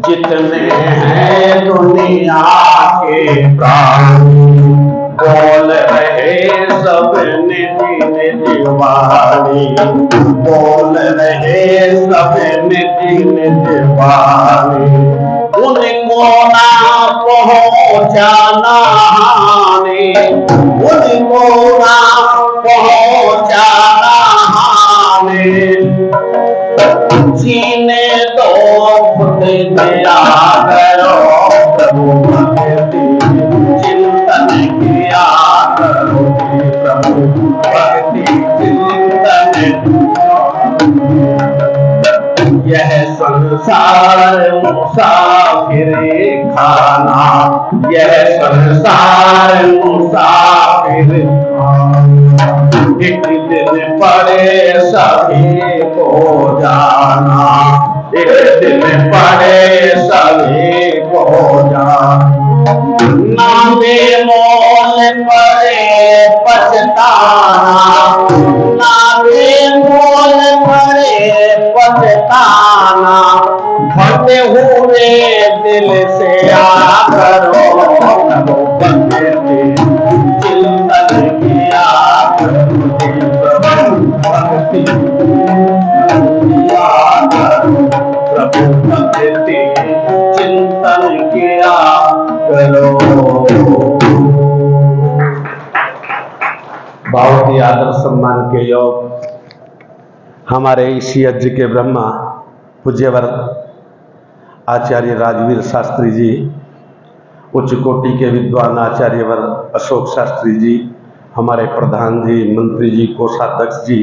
जितने हैं दुनिया के प्राणी, बोल रहे सब निज निज वाणी, बोल रहे सब निज निज वाणी। उनको ना पहुँचाना हानि, उनको ना पहुँचाना हानि, जीने दो खुद दया करो प्रभु भक्ति चिंतन किया करो प्रभु भक्ति चिंतन। यह संसार मुसाफिर खाना, यह संसार मुसाफिर खाना, एक दिन पड़े सभी को जाना, एक दिन पड़े सभी को जाना। ना बेमोल पड़े पछताना, ना बेमोल पड़े पछताना, भटे हुए दिल से आ करो प्रभु भक्ति चिंतन किया करो भक्ति किया करो प्रभु भक्ति चिंतन किया करो। बहुत ही आदर सम्मान के योग हमारे इसी यज्ञ के ब्रह्मा पूज्यवर आचार्य राजवीर शास्त्री जी, उच्च कोटि के विद्वान आचार्यवर अशोक शास्त्री जी, हमारे प्रधान जी, मंत्री जी, कोषाध्यक्ष जी,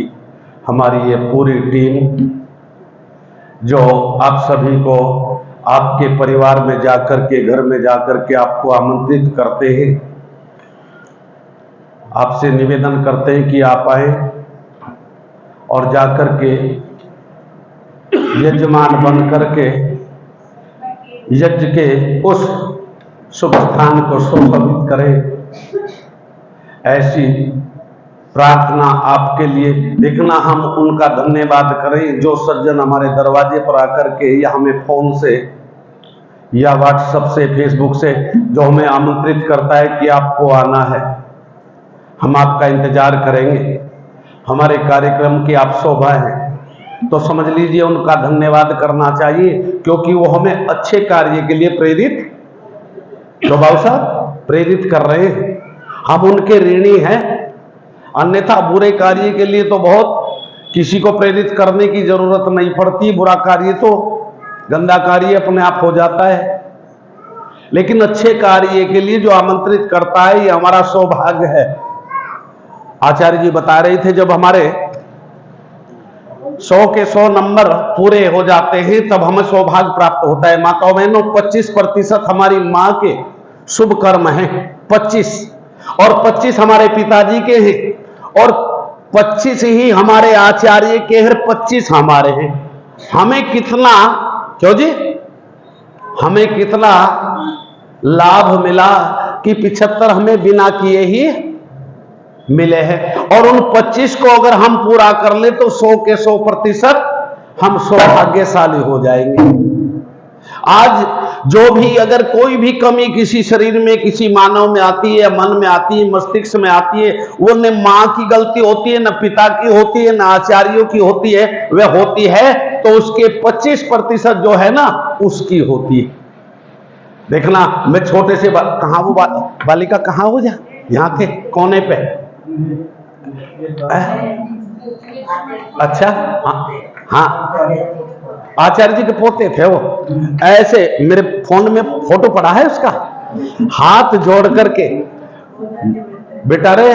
हमारी ये पूरी टीम जो आप सभी को आपके परिवार में जाकर के, घर में जाकर के आपको आमंत्रित करते हैं, आपसे निवेदन करते हैं कि आप आए और जाकर के यजमान बन करके यज्ञ के उस शुभ स्थान को शोभित करें, ऐसी प्रार्थना आपके लिए। देखना, हम उनका धन्यवाद करें जो सज्जन हमारे दरवाजे पर आकर के या हमें फोन से या व्हाट्सएप से, फेसबुक से जो हमें आमंत्रित करता है कि आपको आना है, हम आपका इंतजार करेंगे, हमारे कार्यक्रम की आप शोभा है, तो समझ लीजिए उनका धन्यवाद करना चाहिए, क्योंकि वो हमें अच्छे कार्य के लिए प्रेरित, तो बाबू साहब प्रेरित कर रहे हैं, हम उनके ऋणी हैं। अन्यथा बुरे कार्य के लिए तो बहुत किसी को प्रेरित करने की जरूरत नहीं पड़ती, बुरा कार्य तो गंदा कार्य अपने आप हो जाता है, लेकिन अच्छे कार्य के लिए जो आमंत्रित करता है, ये हमारा सौभाग्य है। आचार्य जी बता रहे थे, जब हमारे 100 के 100 नंबर पूरे हो जाते हैं तब हमें सौभाग्य प्राप्त होता है। माताओं बहनों, 25% हमारी माँ के शुभ कर्म हैं, 25, और 25 हमारे पिताजी के हैं, और 25 ही हमारे आचार्य के हैं, 25 हमारे हैं। हमें कितना, क्यों जी, हमें कितना लाभ मिला कि 75 हमें बिना किए ही मिले हैं, और उन 25 को अगर हम पूरा कर ले तो 100 के 100% हम सौभाग्यशाली हो जाएंगे। आज जो भी अगर कोई भी कमी किसी शरीर में, किसी मानव में आती है, मन में आती है, मस्तिष्क में आती है, वो न माँ की गलती होती है, न पिता की होती है, न आचार्यों की होती है, वह होती है तो उसके 25% जो है ना उसकी होती है। देखना, मैं छोटे से कहाँ वो बालिका कहाँ हो जा, यहाँ के कोने पे, अच्छा हाँ, आचार्य जी के पोते थे वो, ऐसे मेरे फोन में फोटो पड़ा है उसका, हाथ जोड़ करके, बेटा रे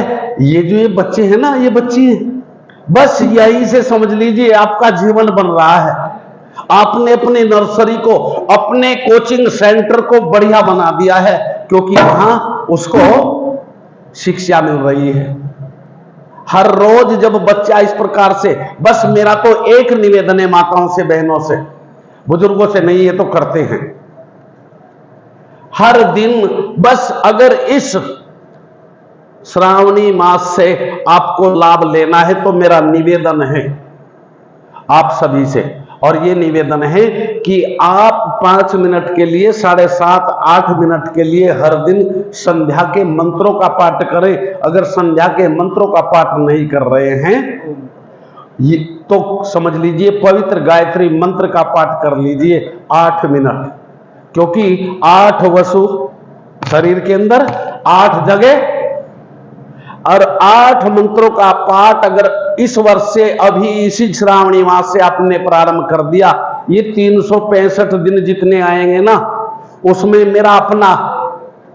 ये जो ये बच्चे हैं ना, ये बच्ची हैं, बस यही से समझ लीजिए आपका जीवन बन रहा है। आपने अपने नर्सरी को, अपने कोचिंग सेंटर को बढ़िया बना दिया है, क्योंकि वहां उसको शिक्षा मिल रही है। हर रोज जब बच्चा इस प्रकार से, बस मेरा तो एक निवेदन है माताओं से, बहनों से, बुजुर्गों से नहीं, ये तो करते हैं हर दिन, बस अगर इस श्रावणी मास से आपको लाभ लेना है तो मेरा निवेदन है आप सभी से, और ये निवेदन है कि आप 5 मिनट के लिए, 7.5 8 मिनट के लिए हर दिन संध्या के मंत्रों का पाठ करें। अगर संध्या के मंत्रों का पाठ नहीं कर रहे हैं ये तो समझ लीजिए पवित्र गायत्री मंत्र का पाठ कर लीजिए 8 मिनट, क्योंकि 8 वसु शरीर के अंदर, 8 जगह, और 8 मंत्रों का पाठ अगर इस वर्ष से, अभी इसी श्रावणी मास से आपने प्रारंभ कर दिया, ये 365 दिन जितने आएंगे ना, उसमें मेरा अपना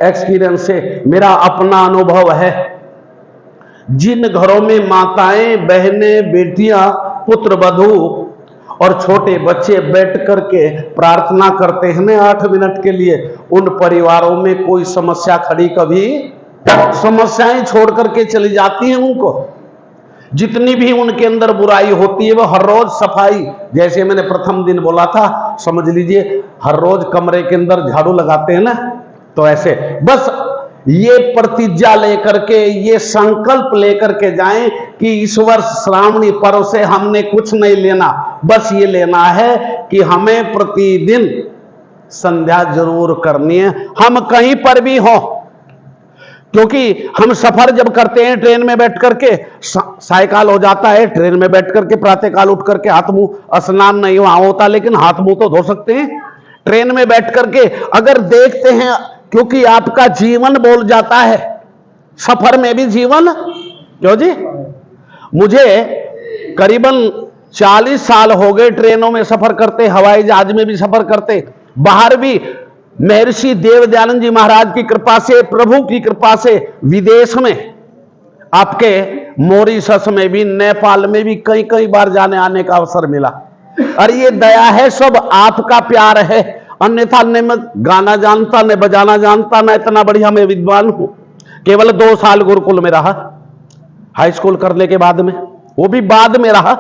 एक्सपीरियंस है, मेरा अपना अनुभव है। जिन घरों में माताएं, बहनें, बेटियां, पुत्र वधू और छोटे बच्चे बैठ करके प्रार्थना करते हैं ना 8 मिनट के लिए, उन परिवारों में कोई समस्या खड़ी, कभी समस्याएं छोड़ करके चली जाती हैं उनको। जितनी भी उनके अंदर बुराई होती है वो हर रोज सफाई, जैसे मैंने प्रथम दिन बोला था, समझ लीजिए हर रोज कमरे के अंदर झाड़ू लगाते हैं ना, तो ऐसे बस ये प्रतिज्ञा लेकर के, ये संकल्प लेकर के जाएं कि इस वर्ष श्रावणी पर्व से हमने कुछ नहीं लेना, बस ये लेना है कि हमें प्रतिदिन संध्या जरूर करनी है, हम कहीं पर भी हो। क्योंकि हम सफर जब करते हैं ट्रेन में बैठ करके, सायकाल हो जाता है, ट्रेन में बैठ करके प्रातःकाल उठ करके हाथ मुंह, स्नान नहीं वहां होता लेकिन हाथ मुंह तो धो सकते हैं ट्रेन में बैठ करके। अगर देखते हैं, क्योंकि आपका जीवन बोल जाता है, सफर में भी जीवन, क्यों जी, मुझे करीबन 40 साल हो गए ट्रेनों में सफर करते, हवाई जहाज में भी सफर करते, बाहर भी महर्षि देव दयानंद जी महाराज की कृपा से, प्रभु की कृपा से विदेश में, आपके मॉरिशस में भी, नेपाल में भी कई कई बार जाने आने का अवसर मिला। और ये दया है, सब आपका प्यार है, अन्यथा न मैं गाना जानता, न बजाना जानता, न इतना बढ़िया मैं विद्वान हूं। केवल 2 साल गुरुकुल में रहा हाई स्कूल करने के बाद में, वो भी बाद में रहा।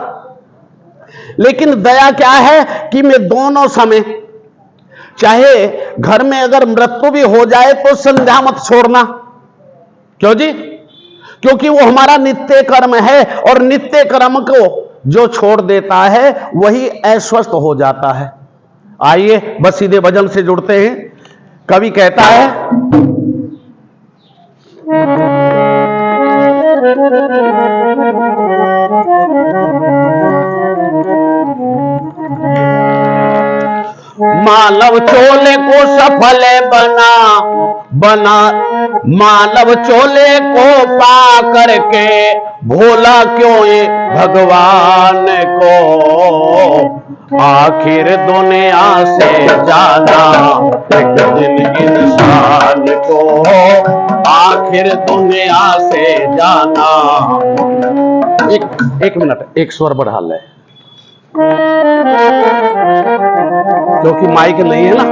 लेकिन दया क्या है कि मैं दोनों समय, चाहे घर में अगर मृत्यु भी हो जाए तो संध्या मत छोड़ना। क्यों जी? क्योंकि वो हमारा नित्य कर्म है, और नित्य कर्म को जो छोड़ देता है वही अस्वस्थ हो जाता है। आइए बस सीधे भजन से जुड़ते हैं। कवि कहता है, मानव चोले को सफल बना मानव चोले को पा करके भोला क्यों ये भगवान को। आखिर दुनिया से जाना एक दिन इंसान को, आखिर दुनिया से जाना। एक मिनट, एक स्वर बढ़ा ले, क्योंकि माइक नहीं है ना।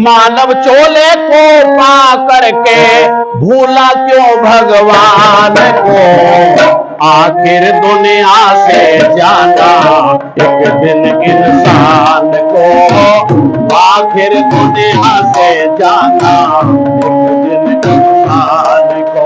मानव चोले को पा करके भूला क्यों भगवान को। आखिर दुनिया से जाना एक दिन इंसान को, आखिर दुनिया से जाना एक दिन इंसान को।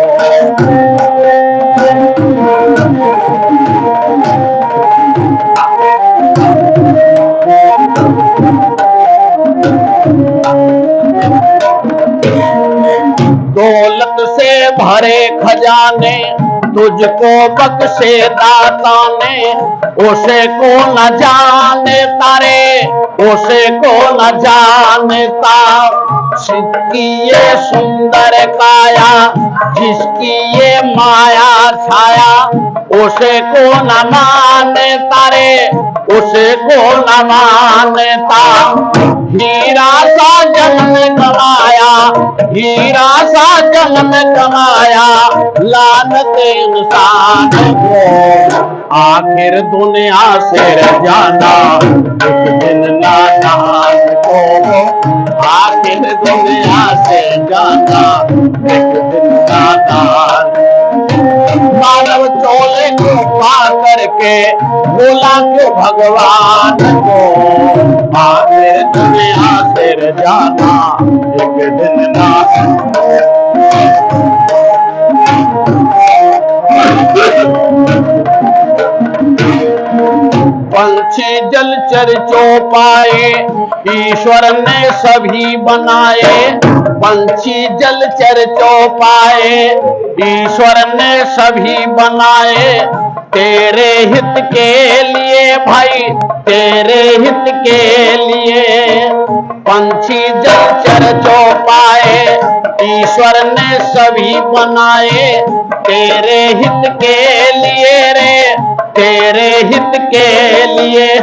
दौलत से भरे खजाने तुझको बख्शे दाता ने, उसे को न जाने तारे, उसे को न जानता। जिसकी ये सुंदर काया, जिसकी ये माया छाया, उसे को न माने तारे, उसे को न मानता। हीरा सा जन्म कमाया, हीरा सा जन्म कमाया, लानत इंसान को। आखिर दुनिया से जाना एक दिन नादान को, आखिर दुनिया से जाना एक दिन नादान। मानव चोले को पा करके बोला क्यों भगवान को। आखिर दुनिया से जाना एक दिन नादान। पंछी जलचर चौपाए ईश्वर ने सभी बनाए। पंछी जलचर चौपाए ईश्वर ने सभी बनाए। तेरे हित के लिए भाई, तेरे हित के लिए। पंछी जलचर चौपाए ईश्वर ने सभी बनाए। तेरे हित के लिए रे, तेरे हित के लिए।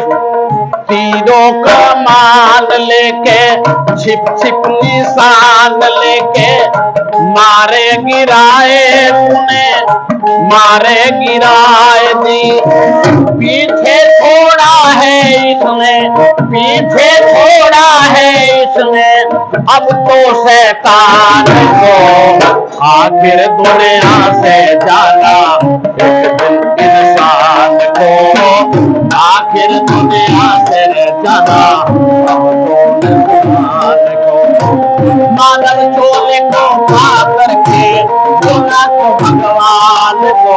तीरों का मान लेके, छिप छिप निशान लेके, मारे गिराए तूने, मारे गिराए दी। पीछे छोड़ा है इसने, पीछे छोड़ा है इसने अब तो शैतान को। आखिर दुनिया से जाना एक दिन इंसान को, आखिर दुनिया से जाना अब तो इंसान को। मानव चोले को पा करके बोला तो भगवान को।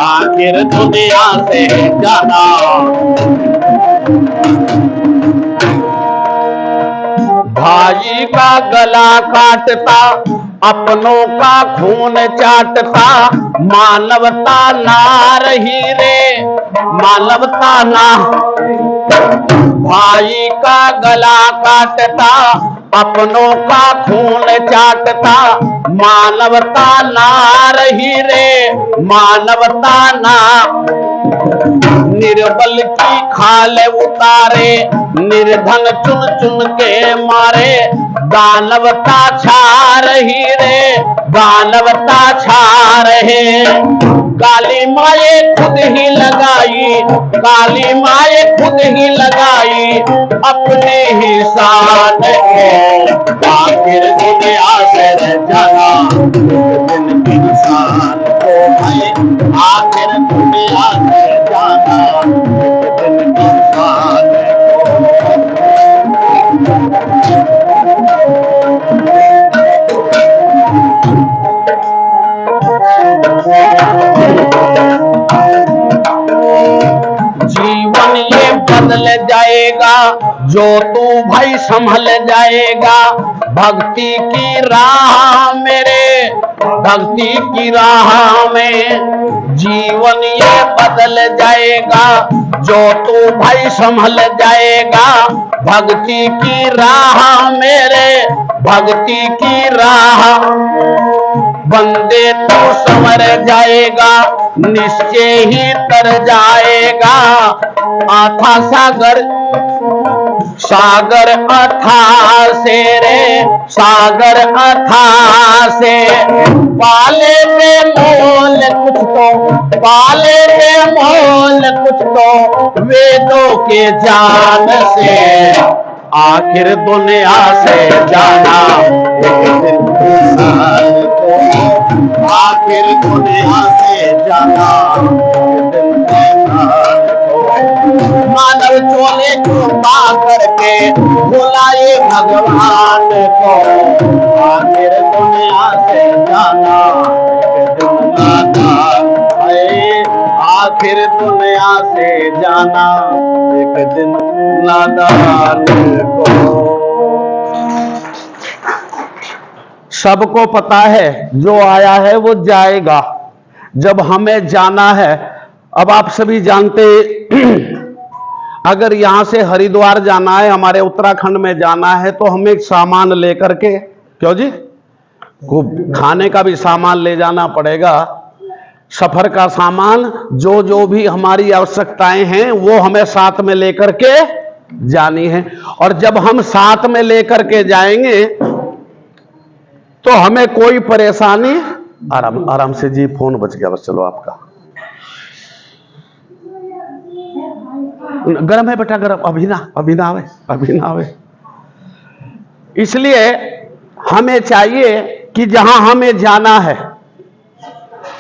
आखिर दुनिया से जाना। भाई का गला काटता, अपनों का खून चाटता। मानवता ना रही रे, मानवता ना। भाई का गला काटता, अपनों का खून चाटता। मानवता ना रही रे, मानवता ना। निर्बल की खाल उतारे, निर्धन चुन चुन के मारे। दानवता छा रही रे, दानवता छा रहे। काली माए खुद ही लगाई, काली माए खुद ही लगाई अपने ही शान को। आखिर दुनिया से जाना एक दिन इंसान भाई आखिर दुनिया से जाना एक दिन इंसान जीवन ये बदल जाएगा जो तू भाई संभल जाएगा भक्ति की राह मेरे भक्ति की राह में जीवन ये बदल जाएगा जो तू भाई संभल जाएगा भक्ति की राह मेरे भक्ति की राह बंदे तू संवर जाएगा निश्चय ही तर जाएगा आथा सागर सागर अथा से रे सागर अथा से पाले पे मोल कुछ तो पाले पे मोल कुछ तो वेदों के जान से आखिर दुनिया से जाना एक दिन इंसान को आखिर दुनिया से जाना एक दिन इंसान को मानव चोले छुपा करके बुलाए भगवान को आखिर दुनिया से जाना एक दिन नादान है आखिर दुनिया से जाना एक दिन नादान को। सबको पता है जो आया है वो जाएगा जब हमें जाना है। अब आप सभी जानते अगर यहां से हरिद्वार जाना है हमारे उत्तराखंड में जाना है तो हमें सामान लेकर के क्यों जी खाने का भी सामान ले जाना पड़ेगा सफर का सामान जो जो भी हमारी आवश्यकताएं हैं वो हमें साथ में लेकर के जानी है और जब हम साथ में लेकर के जाएंगे तो हमें कोई परेशानी आराम आराम से जी फोन बच गया बस चलो आपका गरम है बेटा गरम अभी ना आवे इसलिए हमें चाहिए कि जहां हमें जाना है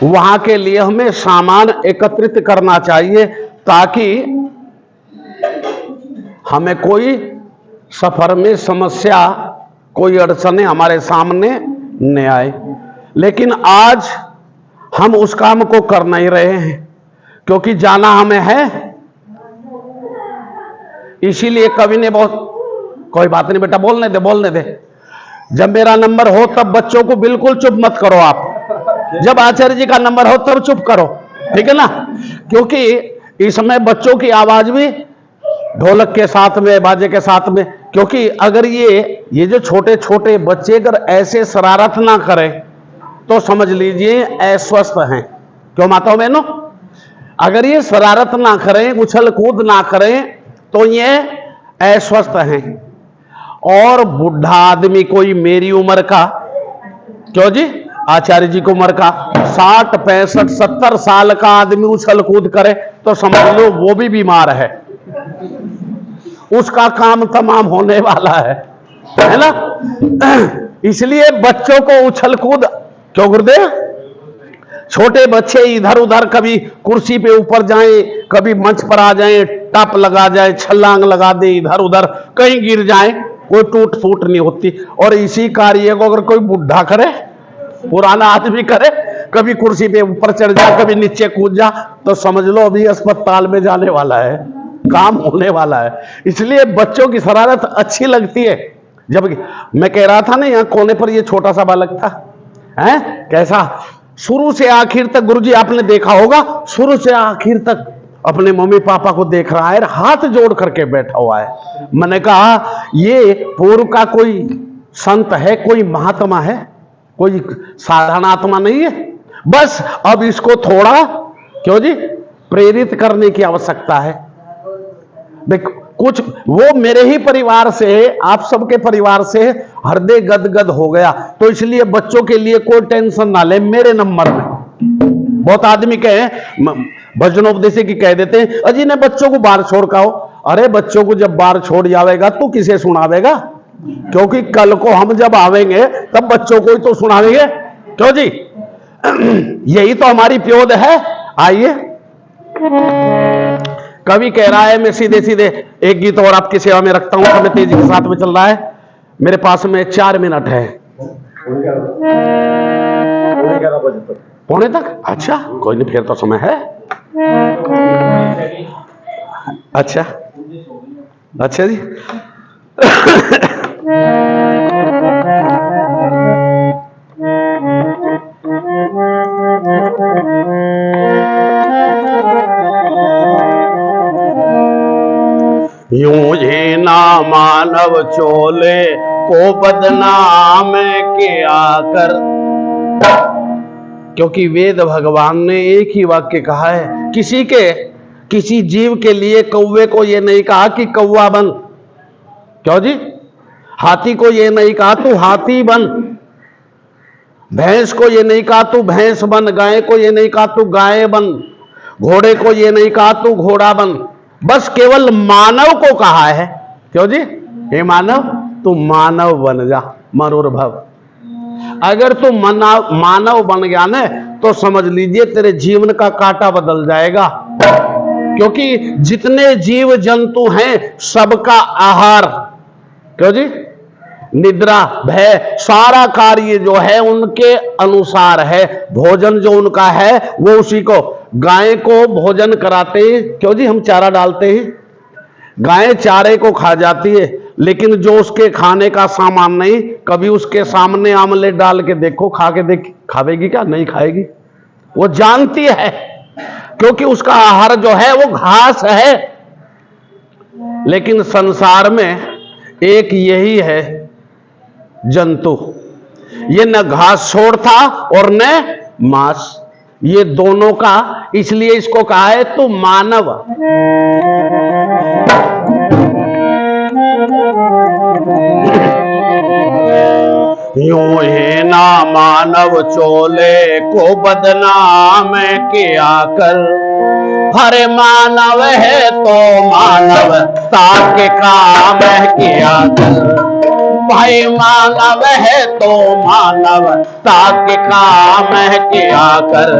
वहां के लिए हमें सामान एकत्रित करना चाहिए ताकि हमें कोई सफर में समस्या कोई अड़चने हमारे सामने न आए। लेकिन आज हम उस काम को कर नहीं रहे हैं क्योंकि जाना हमें है। इसीलिए कवि ने बहुत कोई बात नहीं बेटा बोलने दे जब मेरा नंबर हो तब बच्चों को बिल्कुल चुप मत करो आप जब आचार्य जी का नंबर हो तब चुप करो ठीक है ना क्योंकि इस समय बच्चों की आवाज भी ढोलक के साथ में बाजे के साथ में क्योंकि अगर ये जो छोटे छोटे बच्चे अगर ऐसे शरारत ना करें तो समझ लीजिए अस्वस्थ हैं। क्यों माताओं बहनों अगर ये शरारत ना करें उछल कूद ना करें तो ये अस्वस्थ हैं। और बुढ़ा आदमी कोई मेरी उम्र का क्यों जी आचार्य जी की उम्र का 60 65 70 साल का आदमी उछल कूद करे तो समझ लो वो भी बीमार है उसका काम तमाम होने वाला है ना। इसलिए बच्चों को उछल कूद क्यों गुरुदेव छोटे बच्चे इधर उधर कभी कुर्सी पे ऊपर जाएं कभी मंच पर आ जाएं टप लगा जाए छलांग लगा दे इधर उधर कहीं गिर जाएं कोई टूट फूट नहीं होती। और इसी कार्य को अगर कोई बुढ़ा करे पुराना आदमी करे कभी कुर्सी पे ऊपर चढ़ जा कभी नीचे कूद जा तो समझ लो अभी अस्पताल में जाने वाला है काम होने वाला है। इसलिए बच्चों की शरारत अच्छी लगती है। जब मैं कह रहा था ना यहाँ कोने पर ये छोटा सा बालक था है कैसा शुरू से आखिर तक गुरुजी आपने देखा होगा शुरू से आखिर तक अपने मम्मी पापा को देख रहा है हाथ जोड़ करके बैठा हुआ है। मैंने कहा ये पूर्व का कोई संत है कोई महात्मा है कोई साधारण आत्मा नहीं है। बस अब इसको थोड़ा क्यों जी प्रेरित करने की आवश्यकता है। देख कुछ वो मेरे ही परिवार से आप सबके परिवार से हृदय गदगद हो गया तो इसलिए बच्चों के लिए कोई टेंशन ना ले मेरे नंबर में। बहुत आदमी कहे भजनोपदेशी की कह देते हैं अजी ने बच्चों को बाहर छोड़ का हो। अरे बच्चों को जब बाहर छोड़ जाएगा तो किसे सुनावेगा क्योंकि कल को हम जब आवेंगे तब बच्चों को ही तो सुनावेंगे क्यों जी। यही तो हमारी प्योद है। आइए, कवि कह रहा है, मैं सीधे सीधे एक गीत और आपकी सेवा में रखता हूं, समय तेजी के साथ में चल रहा है, मेरे पास में 4 मिनट है। पौने तक? अच्छा, कोई नहीं, फिर तो समय है। अच्छा अच्छा जी। यूं ही ना मानव चोले को बदनाम किया कर, क्योंकि वेद भगवान ने एक ही वाक्य कहा है, किसी जीव के लिए कौवे को यह नहीं कहा कि कौवा बन, क्यों जी? हाथी को यह नहीं कहा तू हाथी बन, भैंस को यह नहीं कहा तू भैंस बन, गाय को यह नहीं कहा तू गाय बन, घोड़े को यह नहीं कहा तू घोड़ा बन, बस केवल मानव को कहा है, क्यों जी? हे मानव, तू मानव बन जा, मरोर्भव। अगर तू मानव बन गया ना, तो समझ लीजिए तेरे जीवन का कांटा बदल जाएगा, क्योंकि जितने जीव जंतु हैं सबका आहार, क्यों जी, निद्रा, भय, सारा कार्य जो है उनके अनुसार है। भोजन जो उनका है वो उसी को, गाय को भोजन कराते हैं, क्यों जी, हम चारा डालते हैं, गाय चारे को खा जाती है, लेकिन जो उसके खाने का सामान नहीं, कभी उसके सामने आमलेट डाल के देखो, खा के देख, खावेगी क्या? नहीं खाएगी। वो जानती है, क्योंकि उसका आहार जो है वो घास है। लेकिन संसार में एक यही है जंतु, ये न घास छोड़ता और न मांस, ये दोनों का, इसलिए इसको कहा है तू मानव। यूं ही ना मानव चोले को बदनाम किया कर, हरे मानव है तो मानवता के काम किया कर, भाई मानव है तो मानवता के काम किया कर,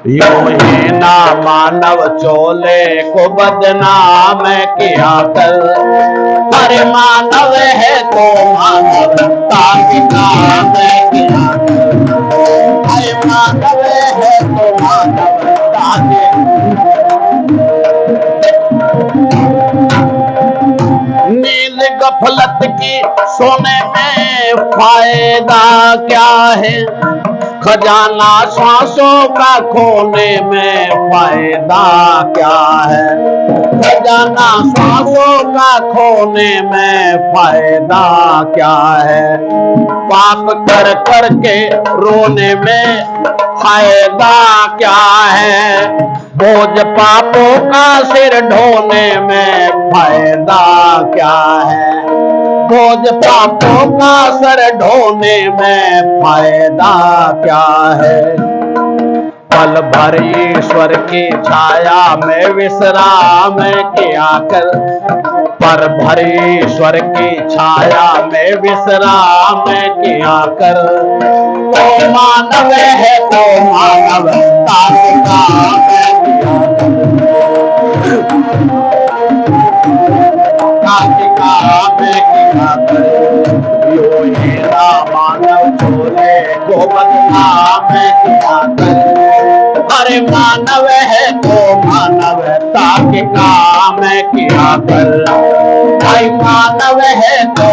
यूं ही ना मानव चोले को बदनाम किया कर, अरे मानव है तो मानवता के काम किया कर, अरे मानव है तो मानवता के। नींद गफलत की सोने में फायदा क्या है, खजाना सांसों का खोने में फायदा क्या है, खजाना सांसों का खोने में फायदा क्या है, पाप कर कर के रोने में फायदा क्या है, बोझ पापों का सिर ढोने में फायदा क्या है, बोझ पापों का सर ढोने में फायदा क्या है, पल भर ईश्वर की छाया में विश्राम किया कर, पल भर ईश्वर की छाया में विश्राम किया कर, तो मानव है तो मानवता के काम किया कर, यूं ही ना मानव चोले को बदनाम किया कर, अरे मानव है तो मानवता के काम किया कर, भाई मानव है तो।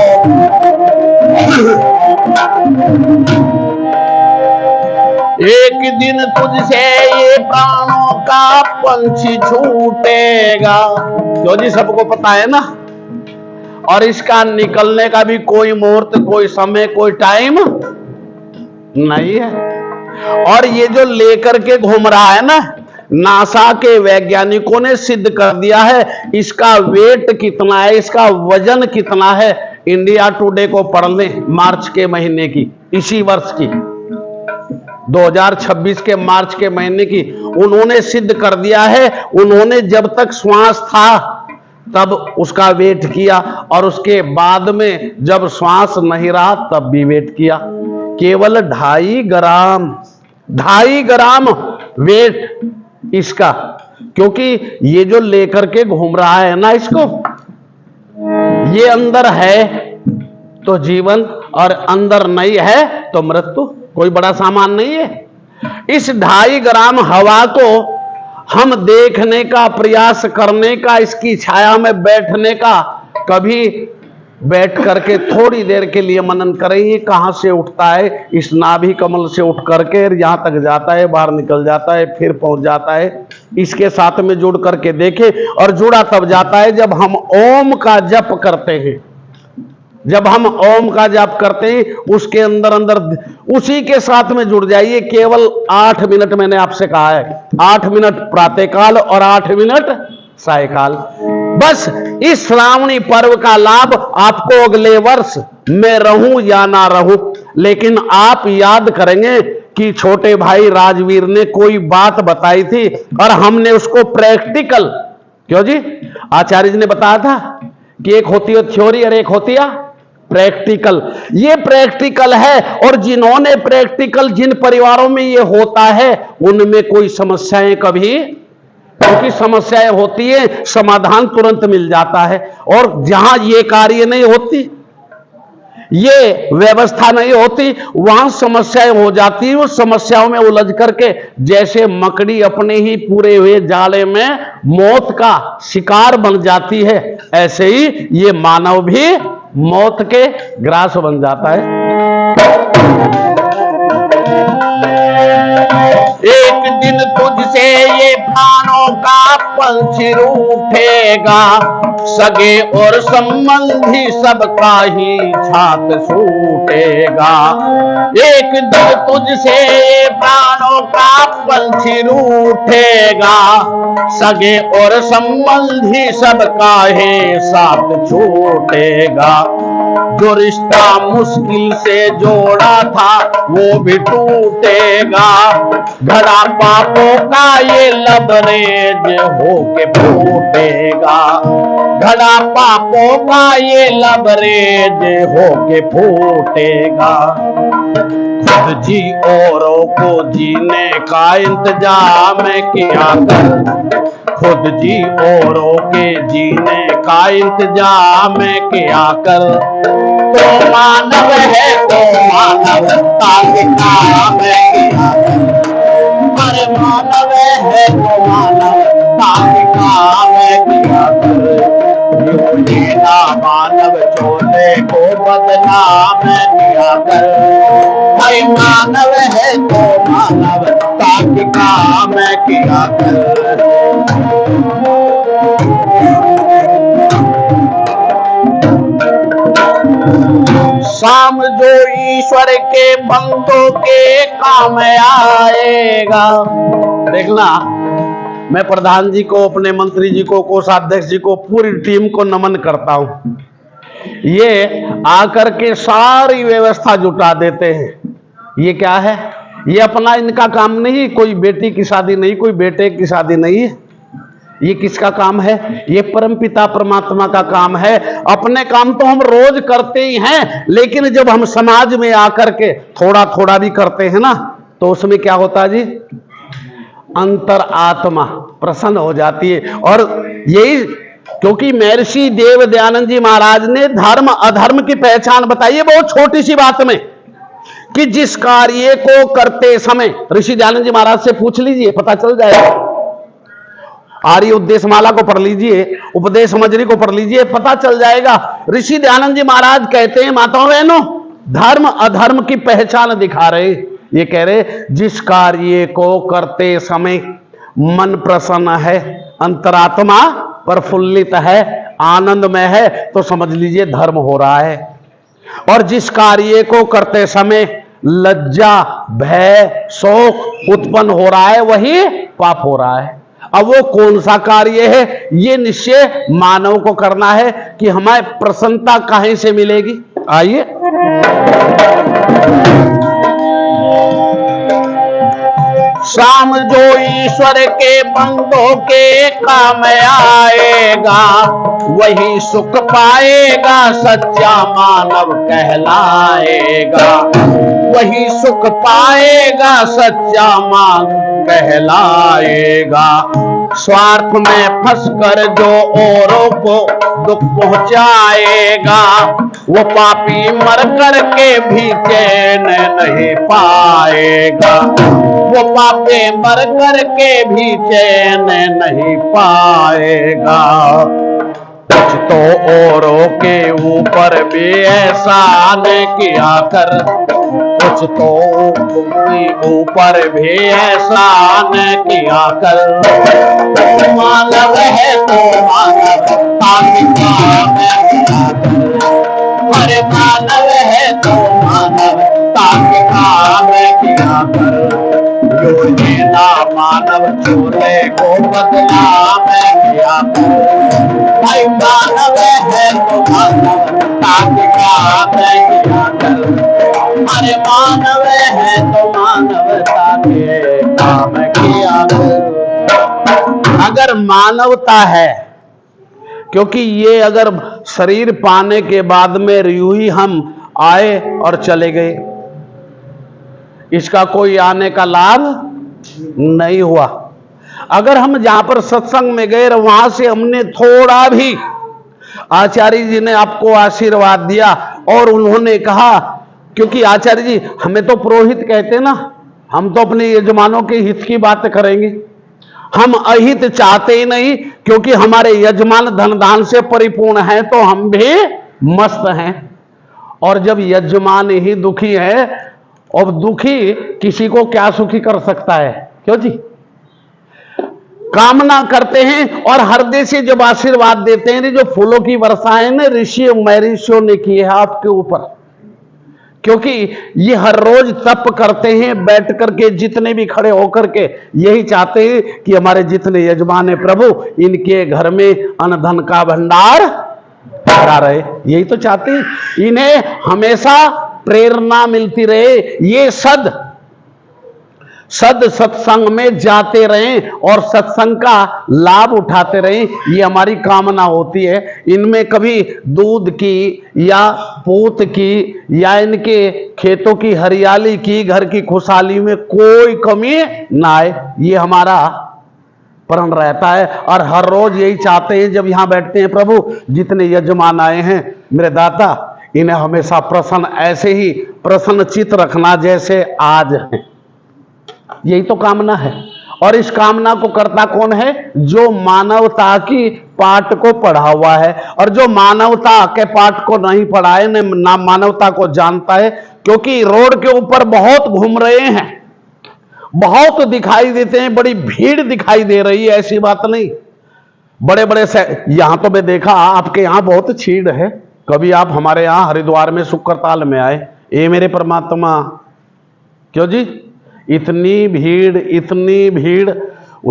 एक दिन तुझसे ये प्राणों का पंछी छूटेगा, क्यों जी, सबको पता है ना, और इसका निकलने का भी कोई मुहूर्त, कोई समय, कोई टाइम नहीं है। और ये जो लेकर के घूम रहा है ना, नासा के वैज्ञानिकों ने सिद्ध कर दिया है, इसका वेट कितना है, इसका वजन कितना है। इंडिया टुडे को पढ़ लें, मार्च के महीने की, इसी वर्ष की 2026 के मार्च के महीने की, उन्होंने सिद्ध कर दिया है। उन्होंने जब तक श्वास था तब उसका वेट किया, और उसके बाद में जब श्वास नहीं रहा तब भी वेट किया। केवल 2.5 ग्राम 2.5 ग्राम वेट इसका, क्योंकि ये जो लेकर के घूम रहा है ना इसको, ये अंदर है तो जीवन और अंदर नहीं है तो मृत्यु। कोई बड़ा सामान नहीं है। इस 2.5 ग्राम हवा को हम देखने का, प्रयास करने का, इसकी छाया में बैठने का, कभी बैठ करके थोड़ी देर के लिए मनन करें, ये कहां से उठता है, इस नाभि कमल से उठ करके यहां तक जाता है, बाहर निकल जाता है, फिर पहुंच जाता है। इसके साथ में जुड़ करके देखें, और जुड़ा तब जाता है जब हम ओम का जप करते हैं। जब हम ओम का जप करते हैं, उसके अंदर अंदर उसी के साथ में जुड़ जाइए। केवल 8 मिनट मैंने आपसे कहा है, 8 मिनट प्रातःकाल और 8 मिनट सायकाल। बस इस श्रावणी पर्व का लाभ आपको अगले वर्ष मैं रहूं या ना रहूं, लेकिन आप याद करेंगे कि छोटे भाई राजवीर ने कोई बात बताई थी और हमने उसको प्रैक्टिकल, क्यों जी, आचार्य जी ने बताया था कि एक होती है थ्योरी और एक होती है प्रैक्टिकल। ये प्रैक्टिकल है, और जिन्होंने प्रैक्टिकल, जिन परिवारों में ये होता है उनमें कोई समस्याएं कभी, क्योंकि समस्याएं होती है समाधान तुरंत मिल जाता है, और जहां ये कार्य नहीं होती, ये व्यवस्था नहीं होती, वहां समस्याएं हो जाती है। उस समस्याओं में उलझ करके जैसे मकड़ी अपने ही पूरे हुए जाले में मौत का शिकार बन जाती है, ऐसे ही ये मानव भी मौत के ग्रास बन जाता है। एक दिन तुझसे ये प्राणों का पंछी रूठेगा, सगे और संबंधी सबका ही छात छूटेगा। एक दिन तुझसे ये प्राणों का पंछी रूठेगा, सगे और संबंधी सबका ही साथ छूटेगा। जो रिश्ता मुश्किल से जोड़ा था वो भी टूटेगा, घड़ा पापों का ये लबरेज होके फूटेगा। घड़ा पापों का ये लबरेज होके फूटेगा। खुद जी औरों को जीने का इंतजाम किया कर, खुद जी औरों के जीने का इंतजाम किया कर। तो मानव है तो मानवता के काम किया कर, अरे मानव है तो मानवता के काम किया कर। ना मानव चोले को बदनाम किया कर, भाई मानव है तो मानवता के काम किया कर। शाम जो ईश्वर के बंदों के काम आएगा। देखना, मैं प्रधान जी को, अपने मंत्री जी को, कोषाध्यक्ष जी को, पूरी टीम को नमन करता हूं। ये आकर के सारी व्यवस्था जुटा देते हैं। ये क्या है? ये अपना इनका काम नहीं, कोई बेटी की शादी नहीं, कोई बेटे की शादी नहीं है। ये किसका काम है? ये परमपिता परमात्मा का काम है। अपने काम तो हम रोज करते ही हैं, लेकिन जब हम समाज में आकर के थोड़ा थोड़ा भी करते हैं ना, तो उसमें क्या होता है जी? अंतर आत्मा प्रसन्न हो जाती है। और यही क्योंकि महर्षि देव दयानंद जी महाराज ने धर्म अधर्म की पहचान बताई है बहुत छोटी सी बात में, कि जिस कार्य को करते समय, ऋषि दयानंद जी महाराज से पूछ लीजिए, पता चल जाएगा। आर्य उद्देश्य माला को पढ़ लीजिए, उपदेश मंजरी को पढ़ लीजिए, पता चल जाएगा। ऋषि दयानंद जी महाराज कहते हैं, माताओं बहनों, धर्म अधर्म की पहचान दिखा रहे। ये कह रहे, जिस कार्य को करते समय मन प्रसन्न है, अंतरात्मा प्रफुल्लित है, आनंद में है, तो समझ लीजिए धर्म हो रहा है। और जिस कार्य को करते समय लज्जा, भय, शोक उत्पन्न हो रहा है, वही पाप हो रहा है। अब वो कौन सा कार्य है? ये निश्चय मानव को करना है कि हमें प्रसन्नता कहां से मिलेगी। आइए, शाम जो ईश्वर के बंदों के काम आएगा वही सुख पाएगा, सच्चा मानव कहलाएगा। वही सुख पाएगा, सच्चा मानव कहलाएगा। स्वार्थ में फंसकर जो औरों को दुख पहुंचाएगा वो पापी मर कर के भी चैन नहीं पाएगा। वो पापी मर कर के भी चैन नहीं पाएगा। कुछ तो औरों के ऊपर भी एहसान किया कर, कुछ तो ऊपर भी एहसान किया कर। मानव है तो मानवता की काम किया कर। अरे मानव है तो मानवता की काम किया कर। योजना मानव चूल्हे को बदनाम किया कर। भाई मानव है तो मानवता की काम किया कर। अरे मानव है तो मानवता के काम किया कर। अगर मानवता है, क्योंकि ये अगर शरीर पाने के बाद में यूं ही हम आए और चले गए, इसका कोई आने का लाभ नहीं हुआ। अगर हम जहां पर सत्संग में गए वहां से हमने थोड़ा भी, आचार्य जी ने आपको आशीर्वाद दिया और उन्होंने कहा, क्योंकि आचार्य जी हमें तो पुरोहित कहते ना, हम तो अपने यजमानों के हित की बात करेंगे, हम अहित चाहते ही नहीं, क्योंकि हमारे यजमान धन दान से परिपूर्ण हैं तो हम भी मस्त हैं। और जब यजमान ही दुखी है, और दुखी किसी को क्या सुखी कर सकता है, क्यों जी? कामना करते हैं और हृदय से जब आशीर्वाद देते हैं, जो फूलों की वर्षा है ना ऋषि महर्षियों ने की है आपके ऊपर, क्योंकि ये हर रोज तप करते हैं बैठ करके, जितने भी खड़े होकर के यही चाहते हैं कि हमारे जितने यजमान है प्रभु, इनके घर में अन्न धन का भंडार भरा रहे, यही तो चाहते हैं। इन्हें हमेशा प्रेरणा मिलती रहे, ये सत्संग में जाते रहें और सत्संग का लाभ उठाते रहें, ये हमारी कामना होती है। इनमें कभी दूध की या पूत की या इनके खेतों की हरियाली की, घर की खुशहाली में कोई कमी ना आए, ये हमारा प्रण रहता है। और हर रोज यही चाहते हैं जब यहां बैठते हैं, प्रभु जितने यजमान आए हैं मेरे दाता, इन्हें हमेशा प्रसन्न, ऐसे ही प्रसन्न चित्त रखना जैसे आज है, यही तो कामना है। और इस कामना को करता कौन है? जो मानवता की पाठ को पढ़ा हुआ है, और जो मानवता के पाठ को नहीं पढ़ा है ना मानवता को जानता है। क्योंकि रोड के ऊपर बहुत घूम रहे हैं, बहुत दिखाई देते हैं, बड़ी भीड़ दिखाई दे रही है, ऐसी बात नहीं। बड़े बड़े से यहां तो मैं देखा आपके यहां बहुत छीड़ है, कभी आप हमारे यहां हरिद्वार में शुक्रताल में आए, ये मेरे परमात्मा, क्यों जी इतनी भीड़,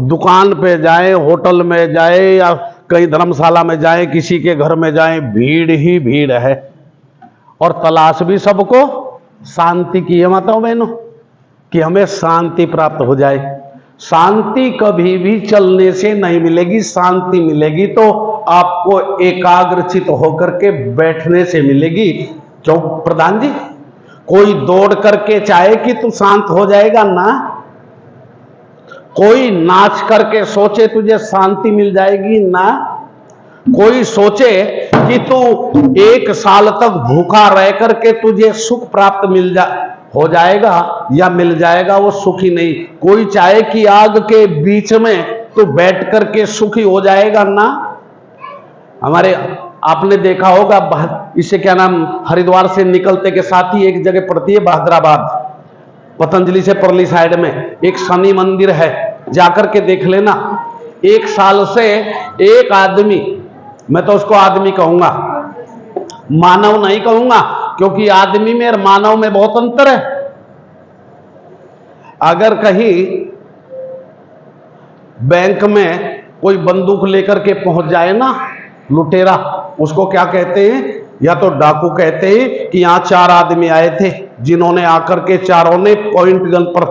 दुकान पे जाए, होटल में जाए या कहीं धर्मशाला में जाए, किसी के घर में जाए, भीड़ ही भीड़ है। और तलाश भी सबको शांति की है माताओं बहनों, कि हमें शांति प्राप्त हो जाए। शांति कभी भी चलने से नहीं मिलेगी, शांति मिलेगी तो आपको एकाग्रचित होकर के बैठने से मिलेगी। क्यों प्रधान जी, कोई दौड़ करके चाहे कि तू शांत हो जाएगा ना, कोई नाच करके सोचे तुझे शांति मिल जाएगी ना, कोई सोचे कि तू 1 साल तक भूखा रह करके तुझे सुख प्राप्त हो जाएगा या मिल जाएगा, वो सुखी नहीं। कोई चाहे कि आग के बीच में तू बैठ करके सुखी हो जाएगा ना। हमारे आपने देखा होगा, इसे क्या नाम, हरिद्वार से निकलते के साथ ही एक जगह पड़ती है बहादुराबाद, पतंजलि से परली साइड में एक शनि मंदिर है, जाकर के देख लेना। 1 साल से एक आदमी, मैं तो उसको आदमी कहूंगा, मानव नहीं कहूंगा, क्योंकि आदमी में और मानव में बहुत अंतर है। अगर कहीं बैंक में कोई बंदूक लेकर के पहुंच जाए ना लुटेरा, उसको क्या कहते हैं, या तो डाकू कहते हैं कि यहां 4 आदमी आए थे जिन्होंने आकर के चारों ने पॉइंट गन पर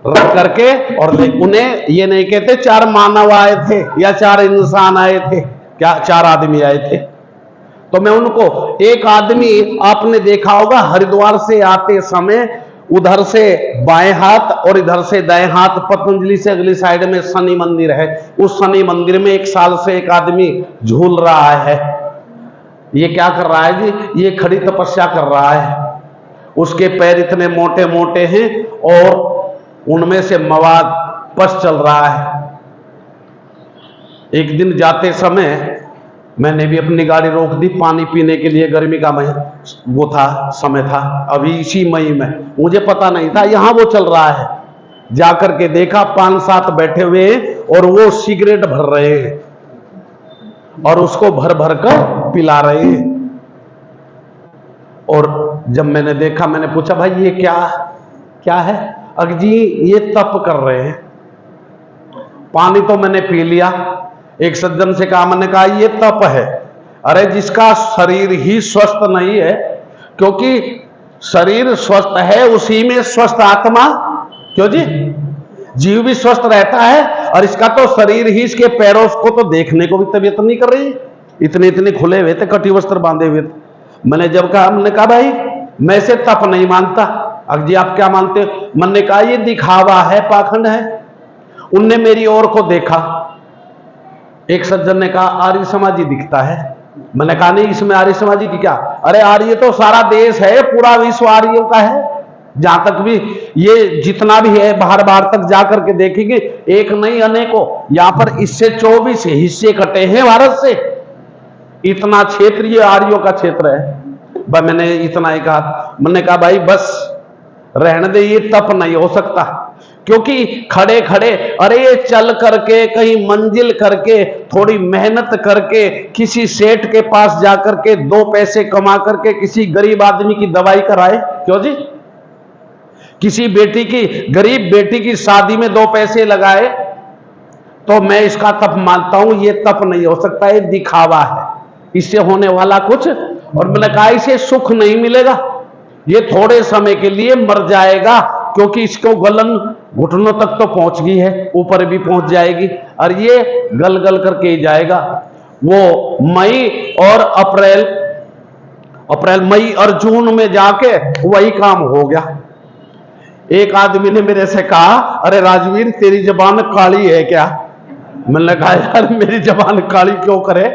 रख करके और उन्हें ये नहीं कहते 4 मानव आए थे या 4 इंसान आए थे, क्या 4 आदमी आए थे। तो मैं उनको, एक आदमी आपने देखा होगा हरिद्वार से आते समय उधर से बाएं हाथ और इधर से दाएं हाथ, पतंजलि से अगली साइड में शनि मंदिर है। उस शनि मंदिर में 1 साल से एक आदमी झूल रहा है। ये क्या कर रहा है जी? ये खड़ी तपस्या कर रहा है। उसके पैर इतने मोटे मोटे हैं और उनमें से मवाद पस चल रहा है। एक दिन जाते समय मैंने भी अपनी गाड़ी रोक दी पानी पीने के लिए। गर्मी का वो था, समय था, अभी इसी मई में, मुझे पता नहीं था यहाँ वो चल रहा है। जाकर के देखा 5-7 बैठे हुए हैं और वो सिगरेट भर रहे हैं और उसको भर भर कर पिला रहे हैं। और जब मैंने देखा, मैंने पूछा भाई ये क्या क्या है? अग जी ये तप कर रहे हैं। पानी तो मैंने पी लिया। एक सज्जन से कहा, मैंने कहा ये तप है। अरे जिसका शरीर ही स्वस्थ नहीं है, क्योंकि शरीर स्वस्थ है उसी में स्वस्थ आत्मा, क्यों जी? जीव भी स्वस्थ रहता है। और इसका तो शरीर ही, इसके पैरों को तो देखने को भी तबीयत नहीं कर रही। इतने इतने खुले हुए थे, कटी वस्त्र बांधे हुए थे। मैंने जब कहा, हमने कहा भाई मैं से तप नहीं मानता। अग जी आप क्या मानते हो? मैंने कहा ये दिखावा है, पाखंड है। उनने मेरी ओर को देखा। एक सज्जन ने कहा आर्य समाजी दिखता है। मैंने कहा नहीं, इसमें आर्य समाजी की क्या? अरे आर्य तो सारा देश है, पूरा विश्व आर्यों का है। जहां तक भी ये जितना भी है बाहर बाहर तक जाकर के देखेंगे, एक नहीं अनेकों। यहां पर इससे 24 हिस्से कटे हैं भारत से। इतना क्षेत्र ये आर्यों का क्षेत्र है। मैंने इतना ही कहा। मैंने कहा भाई बस रहने दे, ये तप नहीं हो सकता। क्योंकि खड़े खड़े, अरे ये चल करके कहीं मंजिल करके, थोड़ी मेहनत करके, किसी सेठ के पास जाकर के 2 पैसे कमा करके किसी गरीब आदमी की दवाई कराए, क्यों जी? किसी बेटी की, गरीब बेटी की शादी में 2 पैसे लगाए, तो मैं इसका तप मानता हूं। ये तप नहीं हो सकता, ये दिखावा है। इससे होने वाला कुछ, और मैंने कहा इसे सुख नहीं मिलेगा। ये थोड़े समय के लिए मर जाएगा, क्योंकि इसको गलन घुटनों तक तो पहुंच गई है, ऊपर भी पहुंच जाएगी और ये गल गल करके ही जाएगा। वो मई और अप्रैल मई और जून में जाके वही काम हो गया। एक आदमी ने मेरे से कहा, अरे राजवीर तेरी जबान काली है क्या? मैंने कहा यार मेरी जबान काली क्यों करे?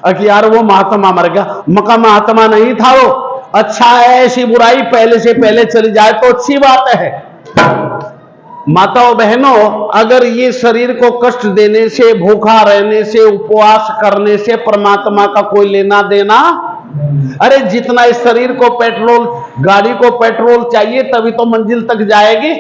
कि यार वो महात्मा मर गया। मका महात्मा नहीं था वो। अच्छा है, ऐसी बुराई पहले से पहले चली जाए तो अच्छी बात है। माताओं बहनों, अगर ये शरीर को कष्ट देने से, भूखा रहने से, उपवास करने से परमात्मा का कोई लेना देना? अरे जितना इस शरीर को पेट्रोल, गाड़ी को पेट्रोल चाहिए तभी तो मंजिल तक जाएगी,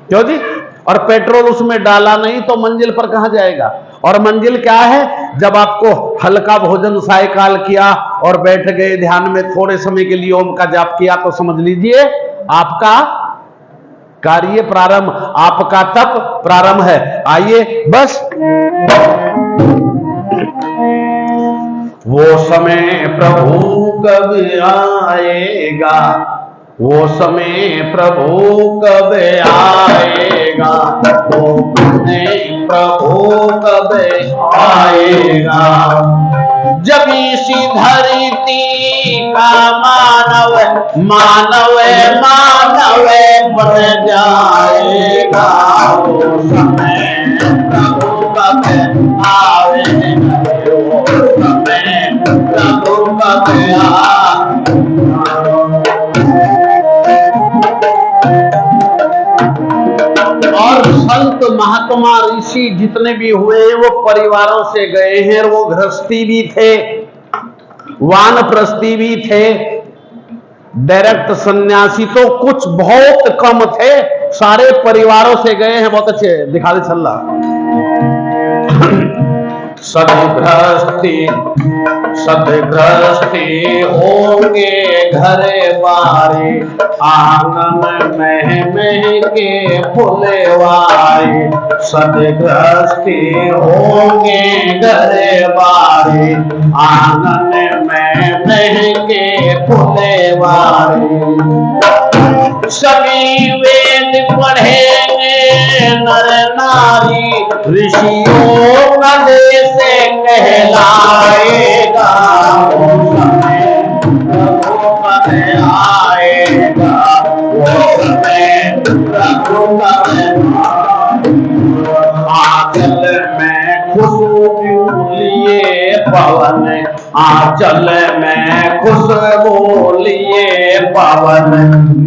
क्यों जी? और पेट्रोल उसमें डाला नहीं तो मंजिल पर कहां जाएगा? और मंजिल क्या है? जब आपको हल्का भोजन सायकाल किया और बैठ गए ध्यान में, थोड़े समय के लिए ओम का जाप किया, तो समझ लीजिए आपका कार्य प्रारंभ, आपका तप प्रारंभ है। आइए बस। वो समय प्रभु कब आएगा, वो समय प्रभु कब आएगा, वो समय प्रभु कब आएगा, जब इसी धरती का मानव मानव मानव बन जाएगा। वो समय प्रभु कब आएगा, वो समय प्रभु कब आएगा। और संत महात्मा ऋषि जितने भी हुए वो परिवारों से गए हैं। वो गृहस्थी भी थे, वानप्रस्थी भी थे, डायरेक्ट सन्यासी तो कुछ बहुत कम थे, सारे परिवारों से गए हैं। बहुत अच्छे दिखा दे छल्ला। सदगृहस्थी होंगे घर बारे, आंगन में के फुलवारे। सदगृहस्थी होंगे घर बारे, आंगन में के फुलवारे। सभी वेद पढ़ेंगे नर नारी ऋषियों का देश कहलाएगा। वो समय प्रभु कब आएगा, वो समय प्रभु कब आंचल में खुशबू लिए पवन, आंचल में खुशबू लिए पवन,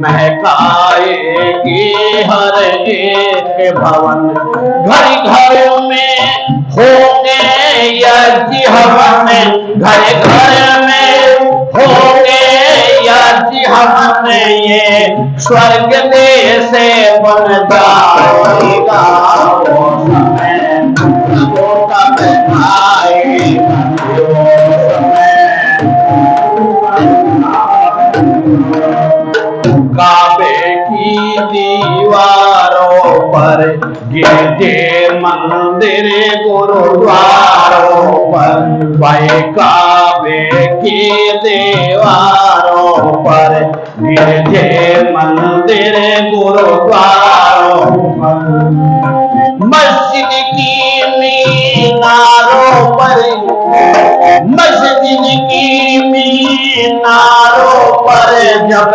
महकाएगी हर एक भवन। घर घर में होंगे यज्ञ हवन, घर घर में होंगे यज्ञ हवन, ये स्वर्ग देश बन जाएगा। वो समय प्रभु कब आएगा, वो समय काबे की दीवारों पर गिरजे मंदिर गुरुद्वारों पर, भाई काबे की दीवारों पर गिरजे मंदिर गुरुद्वारों पर, मस्जिद की मीनारों पर, मस्जिद की मीनारों पर जब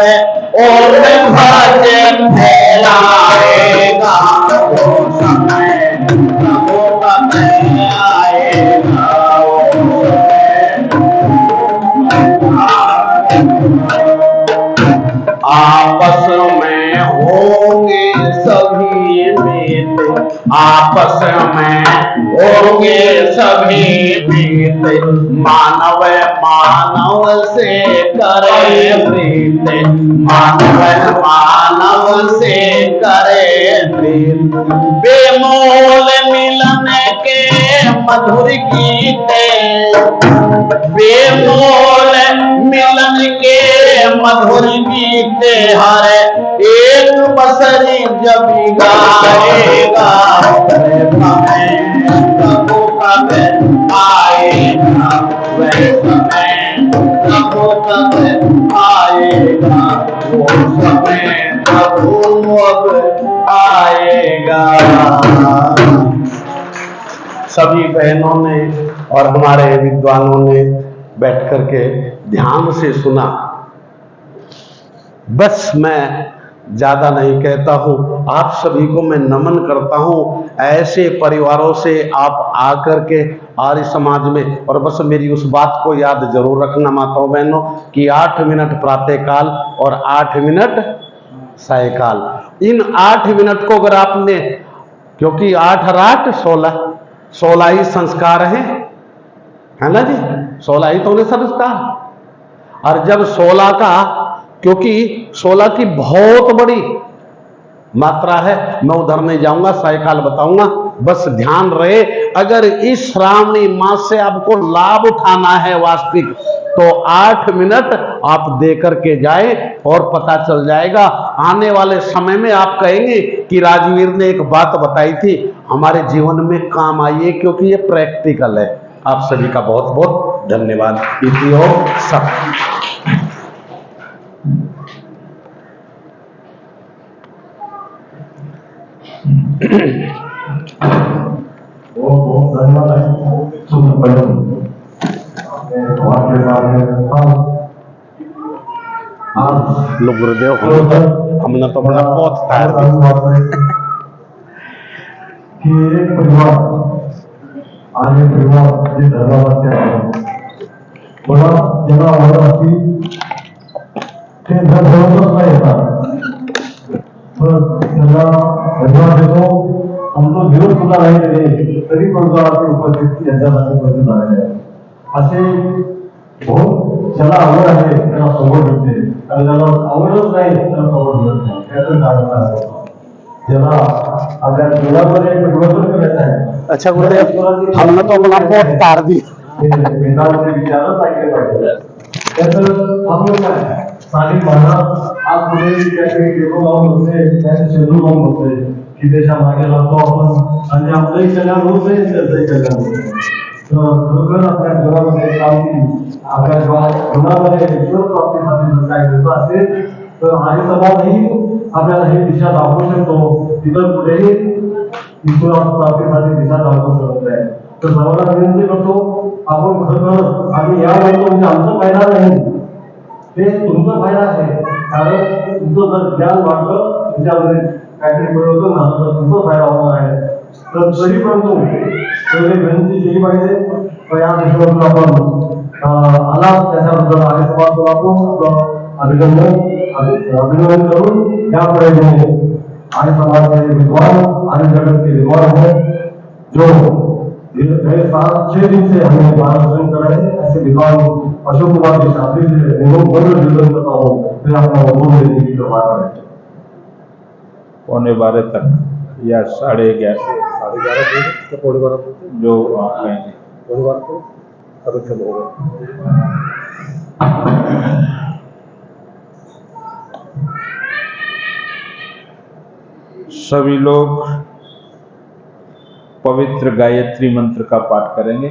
ओम भजन फैलाएगा, वो समय प्रभु कब आएगा, वो आपस में होंगे सभी मीत, आपस में होंगे सभी मीत, मानव मानव से करे प्रीत, मानव मानव से करे प्रीत, बेमोल मिलन के मधुर गीते, बेमोल मिलन के मधुर गीते हर एक बसरी जब गाएगा, समय प्रभु कब आएगा, वह समय प्रभु कब आएगा, वो समय प्रभु अब आएगा। सभी बहनों ने और हमारे विद्वानों ने बैठ करके ध्यान से सुना। बस मैं ज्यादा नहीं कहता हूं, आप सभी को मैं नमन करता हूं। ऐसे परिवारों से आप आकर के आर्य समाज में, और बस मेरी उस बात को याद जरूर रखना माताओं बहनों कि 8 मिनट प्रातःकाल और 8 मिनट सायकाल, इन 8 मिनट को अगर आपने, क्योंकि 8 और 8 16 ही संस्कार है ना जी, 16 ही तो उन्हें संस्कार। और जब 16 का, क्योंकि 16 की बहुत बड़ी मात्रा है, मैं उधर नहीं जाऊंगा, सायकाल बताऊंगा। बस ध्यान रहे, अगर इस श्रावणी मास से आपको लाभ उठाना है वास्तविक, तो 8 मिनट आप दे करके जाए और पता चल जाएगा। आने वाले समय में आप कहेंगे कि राजवीर ने एक बात बताई थी, हमारे जीवन में काम आई है, क्योंकि ये प्रैक्टिकल है। आप सभी का बहुत बहुत धन्यवाद। इति हो सब। बहुत धन्यवाद है। लो गुरुदेव, हमने तो बड़ा बहुत टायर कि एक परिवार आगे परिवार जे धर्माचे आहे बघा जेव्हा आवड असती ते धर्माचंच नाही येतात पण त्यांना धन्यवाद देतो. आमचा विरोध सुद्धा नाही तरी पण उपस्थित यांच्यासाठी उपस्थित झालेले आहे. असे बहुत ज्याला आवड आहे त्याला सवड होते आणि ज्याला आवडच नाही त्याला सवड होत नाही. त्याचं कारण आहे ज्याला आपल्या जीवनामध्ये परिवर्तन करायचं आहे. अच्छा गुरुदेव, हमने तो अपना बहुत तार दी। वेदांचे विचारच ऐकले पाहिजे. त्याचं आपण काय स्थानिक भाषा आज पुढे काहीतरी टेबल लावून होते, त्याचे शेड्यूल लावून होते की त्याच्या मागे लागतो आपण आणि आपलंही कल्याण होत नाही, त्याचंही कल्याण होत नाही. तर खरोखर आपल्या घरामध्ये क्रांती, आपल्या जीवनामध्ये ईश्वर प्राप्तीसाठी जर काय घेतो असेल तर आर्य समाजही आपल्याला ही दिशा दाखवू शकतो. तिथं कुठेही ईश्वरास प्राप्तीसाठी दिशा दाखवू शकत आहे. तर सर्वांना विनंती करतो, आपण खरं आणि या वेळेला म्हणजे आमचा फायदा नाही, ते तुमचा फायदा आहे. कारण तुमचं जर ज्ञान वाढलं, तुमच्यामध्ये काहीतरी परिवर्तन झालं तर तुमचा फायदा होणार आहे. तर तरी परंतु पहिले विनंती केली पाहिजे. तर या दिशेवरून आपण आला त्याच्याबद्दल आर्य समाजाला आपण अभिनंदन करून यापुढे आर्य समाज के विद्वान, आर्य जगत के विद्वान है जो गए 5-6 दिन से हमें मार्गदर्शन कर रहे हैं, ऐसे विद्वान अशोक कुमार जी शास्त्री से निवेदन करता हूँ, फिर अपना बोल देने की कृपा करें। 11:15 तक या 11:30 जो आप कहेंगे। सभी लोग पवित्र गायत्री मंत्र का पाठ करेंगे।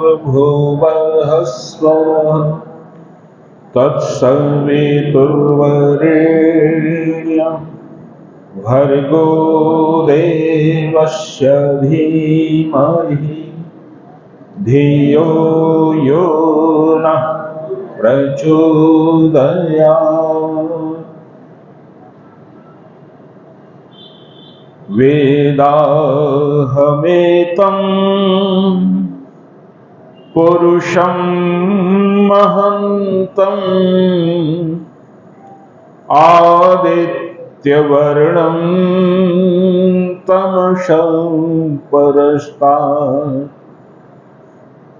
भूर्भुवः स्वः तत्सवितुर्वरेण्यं भर्गो देवस्य धीमहि धियो यो नः प्रचोदयात्। वेदाहमेतं पुरुषं महन्तं आदित्यवर्णं तमसं परस्तात्।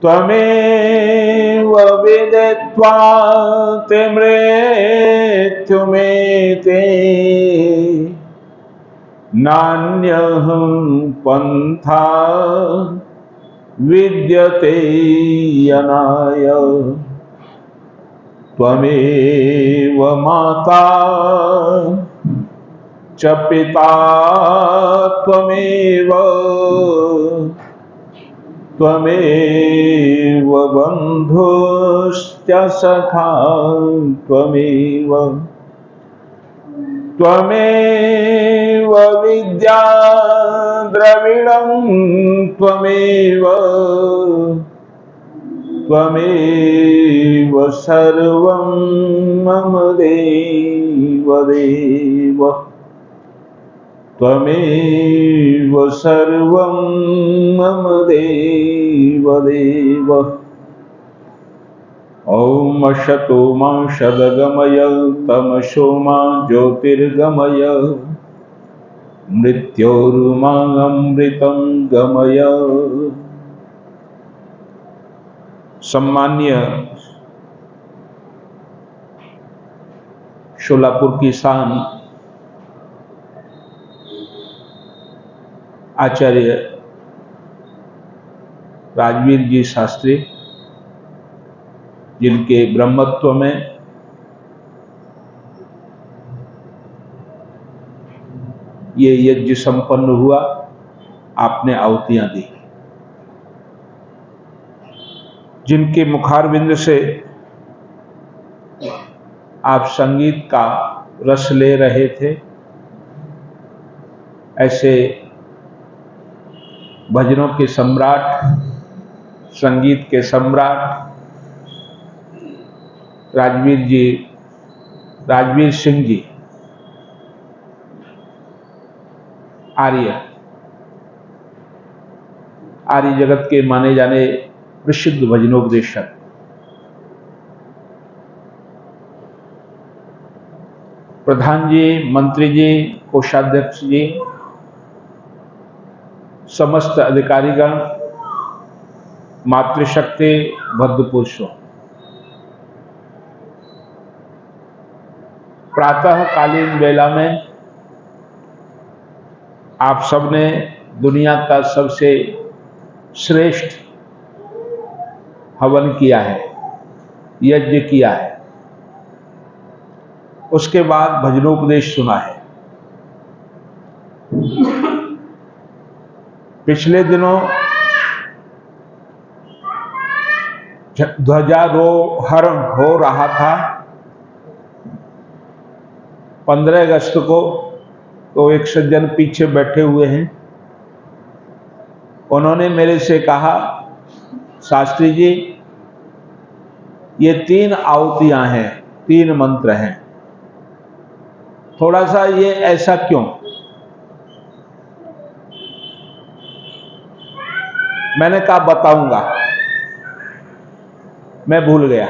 त्वमेव विदित्वा ते मृत्युमेते नान्यः पन्था विद्यते यनाय। त्वमेव माता च पिता त्वमेव त्वमेव बन्धुश्च सखा त्वमेव त्वमेव विद्या द्रविणं त्वमेव त्वमेव सर्वं मम देव देव त्वमेव सर्वं मम देव देव। ॐ असतो मा सद्गमय तमसो मा ज्योतिर्गमय मृत्योर्मामृतं गमय। सम्मान्य शोलापुर की शान आचार्य राजवीर जी शास्त्री, जिनके ब्रह्मत्व में ये यज्ञ संपन्न हुआ, आपने आहुतियां दी। जिनके मुखारविंद से आप संगीत का रस ले रहे थे, ऐसे भजनों के सम्राट, संगीत के सम्राट राजवीर सिंह जी आर्य जगत के माने जाने प्रसिद्ध भजनोपदेशक, प्रधान जी, मंत्री जी, कोषाध्यक्ष जी, समस्त अधिकारीगण, मातृशक्ति, भद्रपुरुषों, प्रातःकालीन वेला में आप सबने दुनिया का सबसे श्रेष्ठ हवन किया है, यज्ञ किया है। उसके बाद भजनोपदेश सुना है। पिछले दिनों ध्वजारोहण हो रहा था 15 अगस्त को। तो एक सज्जन पीछे बैठे हुए हैं, उन्होंने मेरे से कहा, शास्त्री जी ये 3 आहुतियां हैं, 3 मंत्र हैं, थोड़ा सा ये ऐसा क्यों? मैंने कहा बताऊंगा, मैं भूल गया।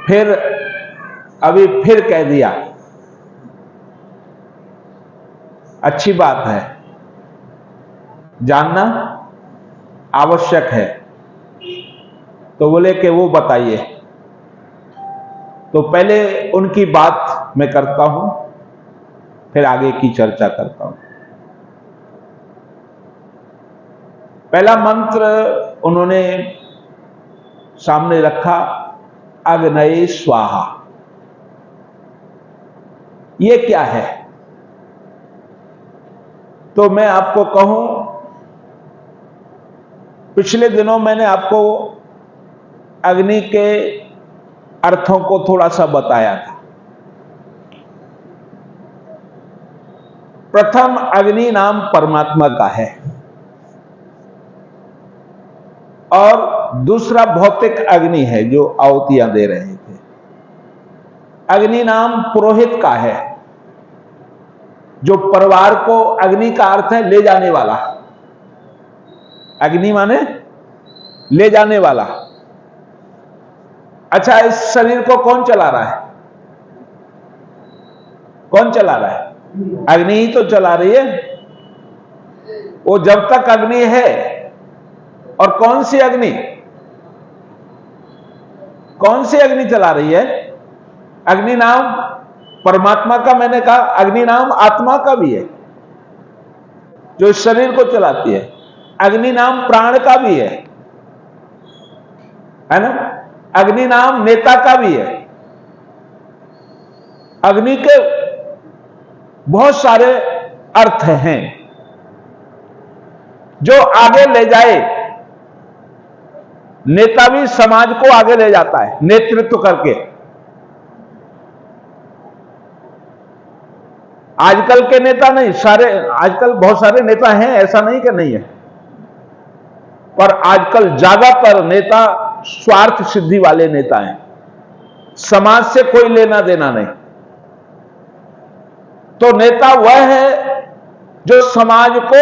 फिर अभी फिर कह दिया, अच्छी बात है, जानना आवश्यक है। तो बोले कि वो बताइए। तो पहले उनकी बात मैं करता हूं, फिर आगे की चर्चा करता हूं। पहला मंत्र उन्होंने सामने रखा, अग्नये स्वाहा। ये क्या है? तो मैं आपको कहूं, पिछले दिनों मैंने आपको अग्नि के अर्थों को थोड़ा सा बताया था। प्रथम अग्नि नाम परमात्मा का है, और दूसरा भौतिक अग्नि है जो आहुतियां दे रहे थे। अग्नि नाम पुरोहित का है, जो परिवार को, अग्नि का अर्थ है ले जाने वाला। अग्नि माने ले जाने वाला। अच्छा, इस शरीर को कौन चला रहा है? कौन चला रहा है? अग्नि ही तो चला रही है। वो जब तक अग्नि है, और कौन सी अग्नि? कौन सी अग्नि चला रही है? अग्नि नाम परमात्मा का, मैंने कहा अग्नि नाम आत्मा का भी है जो इस शरीर को चलाती है। अग्नि नाम प्राण का भी है ना? अग्नि नाम नेता का भी है। अग्नि के बहुत सारे अर्थ हैं जो आगे ले जाए। नेता भी समाज को आगे ले जाता है नेतृत्व करके। आजकल के नेता नहीं, सारे आजकल बहुत सारे नेता हैं, ऐसा नहीं कि नहीं है, पर आजकल ज्यादातर नेता स्वार्थ सिद्धि वाले नेता हैं। समाज से कोई लेना देना नहीं। तो नेता वह है जो समाज को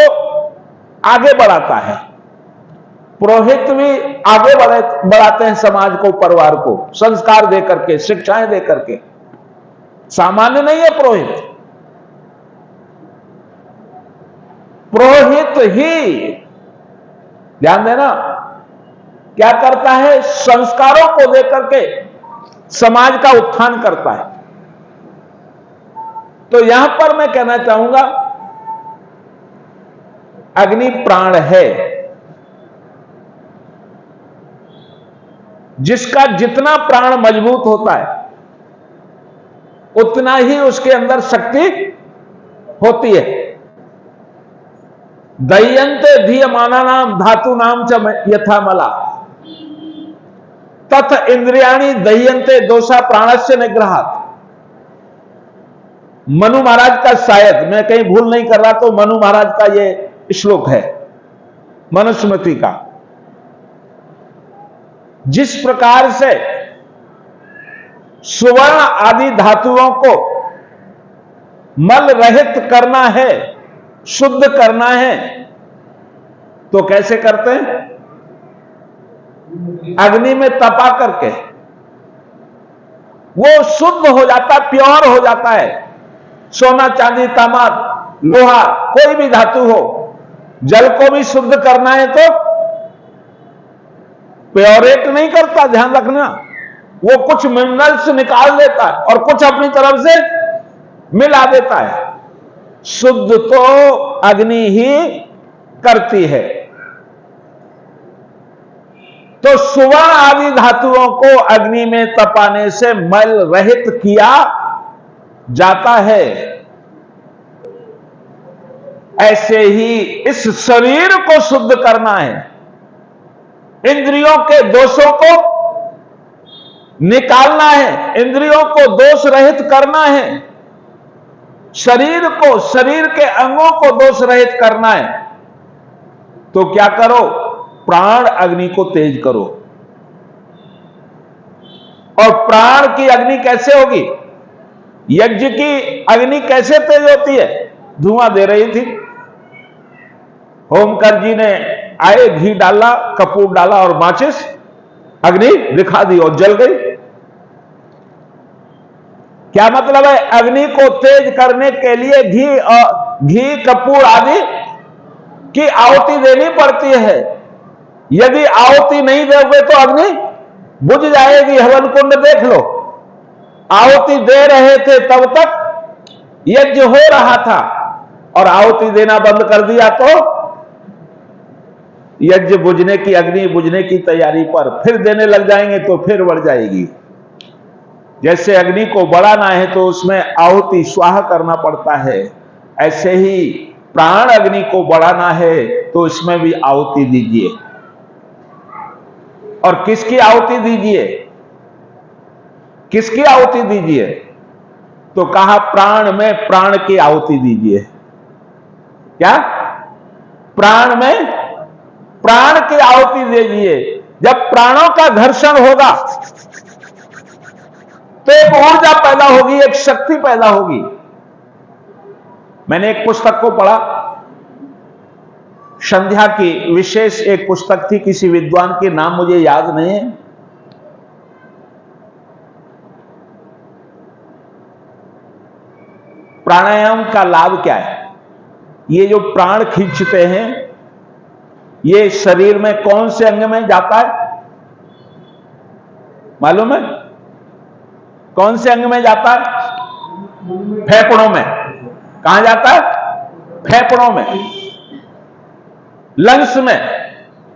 आगे बढ़ाता है। पुरोहित भी आगे बढ़ाते हैं समाज को, परिवार को, संस्कार दे करके, शिक्षाएं दे करके। सामान्य नहीं है पुरोहित। पुरोहित ही, ध्यान देना, क्या करता है? संस्कारों को देकर के समाज का उत्थान करता है। तो यहां पर मैं कहना चाहूंगा, अग्नि प्राण है। जिसका जितना प्राण मजबूत होता है, उतना ही उसके अंदर शक्ति होती है। दह्यन्ते धीयमाना नाम धातु नाम च यथा मला तथ इंद्रियाणि दह्यन्ते दोषा प्राणस्य निग्रहात्। मनु महाराज का, शायद मैं कहीं भूल नहीं कर रहा तो मनु महाराज का यह श्लोक है, मनुस्मृति का। जिस प्रकार से सुवर्ण आदि धातुओं को मल रहित करना है, शुद्ध करना है, तो कैसे करते हैं? अग्नि में तपा करके वो शुद्ध हो जाता, प्योर हो जाता है। सोना, चांदी, तांबा, लोहा, कोई भी धातु हो, जल को भी शुद्ध करना है तो प्योरेट नहीं करता, ध्यान रखना। वो कुछ मिनरल्स निकाल देता है और कुछ अपनी तरफ से मिला देता है। शुद्ध तो अग्नि ही करती है। तो सुवर्ण आदि धातुओं को अग्नि में तपाने से मल रहित किया जाता है। ऐसे ही इस शरीर को शुद्ध करना है, इंद्रियों के दोषों को निकालना है, इंद्रियों को दोष रहित करना है, शरीर को, शरीर के अंगों को दोष रहित करना है। तो क्या करो? प्राण अग्नि को तेज करो। और प्राण की अग्नि कैसे होगी? यज्ञ की अग्नि कैसे तेज होती है? धुआं दे रही थी, होमकर जी ने आए, घी डाला, कपूर डाला और माचिस, अग्नि दिखा दी और जल गई। क्या मतलब है? अग्नि को तेज करने के लिए घी कपूर आदि की आहुति देनी पड़ती है। यदि आहुति नहीं दोगे तो अग्नि बुझ जाएगी। हवन कुंड देख लो, आहुति दे रहे थे तब तक यज्ञ हो रहा था, और आहुति देना बंद कर दिया तो यज्ञ बुझने की, अग्नि बुझने की तैयारी पर, फिर देने लग जाएंगे तो फिर बढ़ जाएगी। जैसे अग्नि को बढ़ाना है तो उसमें आहुति स्वाहा करना पड़ता है, ऐसे ही प्राण अग्नि को बढ़ाना है तो इसमें भी आहुति दीजिए। और किसकी आहुति दीजिए? किसकी आहुति दीजिए? तो कहा प्राण में प्राण की आहुति दीजिए। क्या? प्राण में प्राण की आहुति दीजिए। जब प्राणों का घर्षण होगा तो एक ऊर्जा पैदा होगी, एक शक्ति पैदा होगी। मैंने एक पुस्तक को पढ़ा, संध्या की विशेष एक पुस्तक थी, किसी विद्वान के नाम मुझे याद नहीं है। प्राणायाम का लाभ क्या है? ये जो प्राण खींचते हैं, ये शरीर में कौन से अंग में जाता है मालूम है? कौन से अंग में जाता है? फेफड़ों में। कहां जाता है? फेफड़ों में, लंग्स में,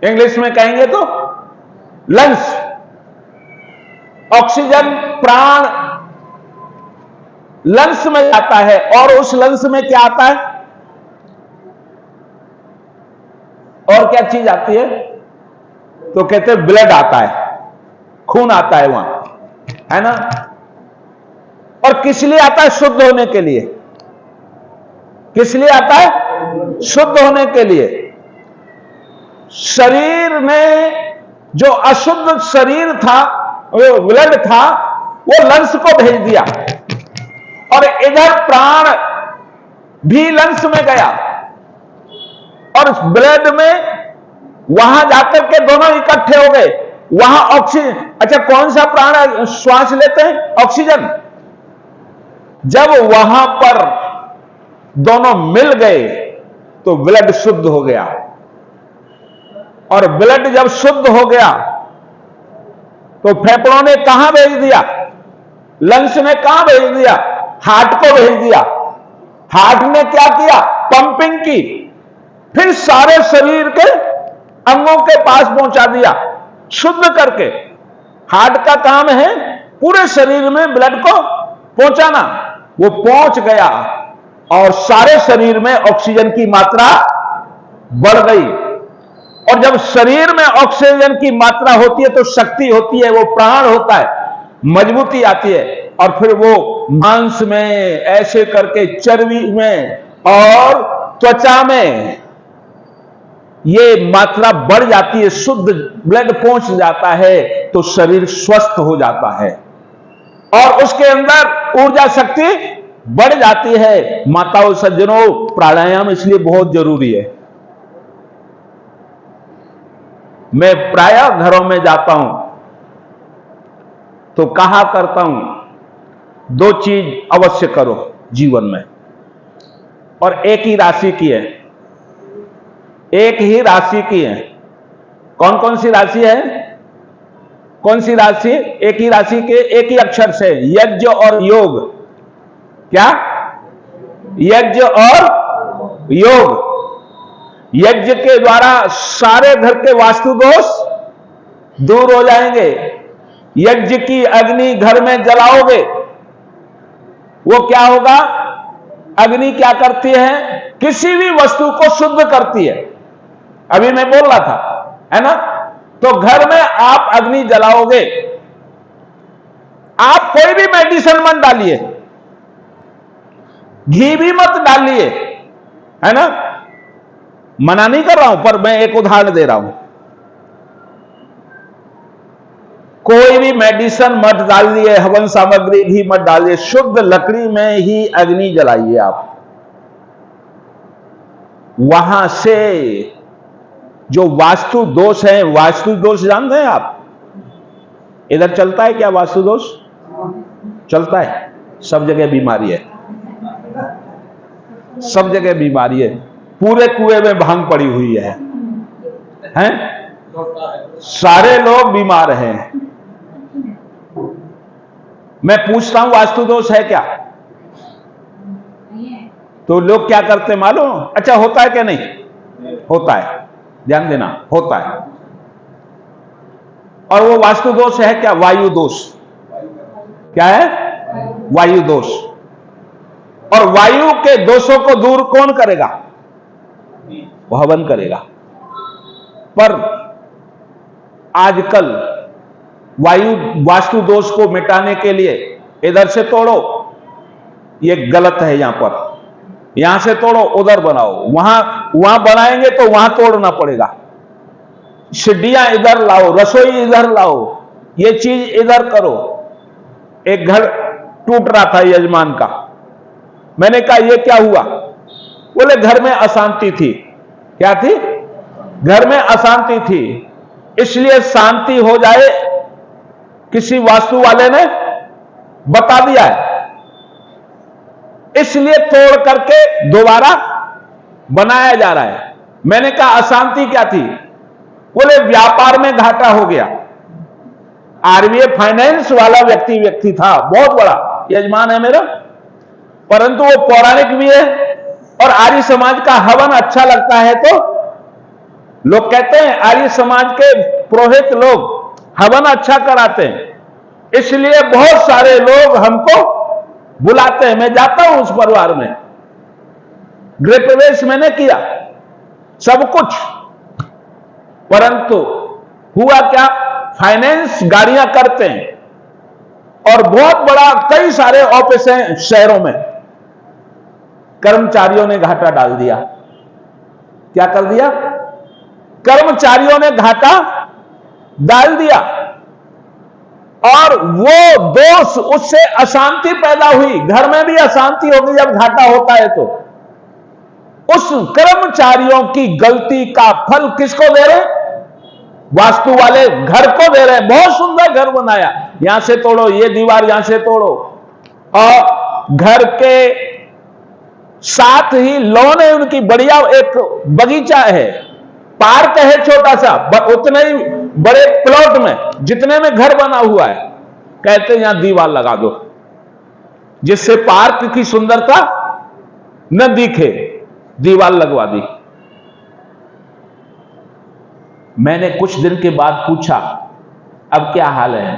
इंग्लिश में कहेंगे तो लंग्स। ऑक्सीजन प्राण लंग्स में जाता है, और उस लंग्स में क्या आता है? और क्या चीज आती है? तो कहते हैं ब्लड आता है, खून आता है वहां, है ना? और किस लिए आता है? शुद्ध होने के लिए। किस लिए आता है? शुद्ध होने के लिए। शरीर में जो अशुद्ध शरीर था, वो ब्लड था, वो लंग्स को भेज दिया, और इधर प्राण भी लंग्स में गया, और ब्लड में वहां जाकर के दोनों इकट्ठे हो गए। वहां ऑक्सीजन, अच्छा कौन सा प्राण श्वास लेते हैं? ऑक्सीजन। जब वहां पर दोनों मिल गए तो ब्लड शुद्ध हो गया, और ब्लड जब शुद्ध हो गया तो फेफड़ों ने कहां भेज दिया? लंग्स ने कहां भेज दिया? हार्ट को भेज दिया। हार्ट ने क्या किया? पंपिंग की, फिर सारे शरीर के अंगों के पास पहुंचा दिया, शुद्ध करके। हार्ट का काम है पूरे शरीर में ब्लड को पहुंचाना। वो पहुंच गया, और सारे शरीर में ऑक्सीजन की मात्रा बढ़ गई। और जब शरीर में ऑक्सीजन की मात्रा होती है तो शक्ति होती है, वो प्राण होता है, मजबूती आती है, और फिर वो मांस में, ऐसे करके चर्बी में और त्वचा में ये मात्रा बढ़ जाती है, शुद्ध ब्लड पहुंच जाता है, तो शरीर स्वस्थ हो जाता है, और उसके अंदर ऊर्जा शक्ति बढ़ जाती है। माताओं सज्जनों, प्राणायाम इसलिए बहुत जरूरी है। मैं प्रायः घरों में जाता हूं तो कहा करता हूं, दो चीज अवश्य करो जीवन में, और एक ही राशि की है, एक ही राशि की है। कौन कौन सी राशि है? कौन सी राशि? एक ही राशि के, एक ही अक्षर से, यज्ञ और योग। क्या? यज्ञ और योग। यज्ञ के द्वारा सारे घर के वास्तु दोष दूर हो जाएंगे। यज्ञ की अग्नि घर में जलाओगे, वो क्या होगा? अग्नि क्या करती है? किसी भी वस्तु को शुद्ध करती है। अभी मैं बोल रहा था, है ना? तो घर में आप अग्नि जलाओगे, आप कोई भी मेडिसिन मत डालिए, घी भी मत डालिए, है ना, मना नहीं कर रहा हूं, पर मैं एक उदाहरण दे रहा हूं। कोई भी मेडिसिन मत डालिए, हवन सामग्री घी मत डालिए, शुद्ध लकड़ी में ही अग्नि जलाइए आप। वहां से जो वास्तु दोष है, वास्तु दोष जानते हैं आप? इधर चलता है क्या वास्तु दोष? चलता है, सब जगह बीमारी है, सब जगह बीमारी है। पूरे कुएं में भांग पड़ी हुई है, हैं? सारे लोग बीमार हैं। मैं पूछता हूं वास्तु दोष है क्या? तो लोग क्या करते मालूम? अच्छा, होता है क्या? नहीं होता है, ध्यान देना, होता है। और वो वास्तु दोष है क्या? वायु दोष। क्या है? वायु दोष। और वायु के दोषों को दूर कौन करेगा? वो हवन करेगा। पर आजकल वायु वास्तु दोष को मिटाने के लिए इधर से तोड़ो, ये गलत है, यहां पर, यहां से तोड़ो उधर बनाओ, वहां बनाएंगे तो वहां तोड़ना पड़ेगा। सीढ़ियां इधर लाओ, रसोई इधर लाओ, ये चीज इधर करो। एक घर टूट रहा था यजमान का, मैंने कहा ये क्या हुआ? बोले घर में अशांति थी। क्या थी? घर में अशांति थी, इसलिए शांति हो जाए किसी वास्तु वाले ने बता दिया है, इसलिए तोड़ करके दोबारा बनाया जा रहा है। मैंने कहा अशांति क्या थी? बोले व्यापार में घाटा हो गया। आरबीआई फाइनेंस वाला व्यक्ति था, बहुत बड़ा यजमान है मेरा, परंतु वो पौराणिक भी है और आर्य समाज का हवन अच्छा लगता है। तो लोग कहते हैं आर्य समाज के पुरोहित लोग हवन अच्छा कराते हैं, इसलिए बहुत सारे लोग हमको बुलाते हैं। मैं जाता हूं उस परिवार में, गृह प्रवेश मैंने किया, सब कुछ, परंतु हुआ क्या? फाइनेंस गाड़ियां करते हैं और बहुत बड़ा कई सारे ऑफिस हैं शहरों में, कर्मचारियों ने घाटा डाल दिया। क्या कर दिया? कर्मचारियों ने घाटा डाल दिया और वो दोष, उससे अशांति पैदा हुई, घर में भी अशांति होगी जब घाटा होता है। तो उस कर्मचारियों की गलती का फल किसको दे रहे? वास्तु वाले घर को दे रहे। बहुत सुंदर घर बनाया, यहां से तोड़ो, ये दीवार यहां से तोड़ो, और घर के साथ ही लॉन है उनकी, बढ़िया एक बगीचा है, पार्क है छोटा सा, उतने ही बड़े प्लॉट में जितने में घर बना हुआ है। कहते हैं यहां दीवार लगा दो जिससे पार्क की सुंदरता न दिखे, दीवार लगवा दी। मैंने कुछ दिन के बाद पूछा अब क्या हाल है?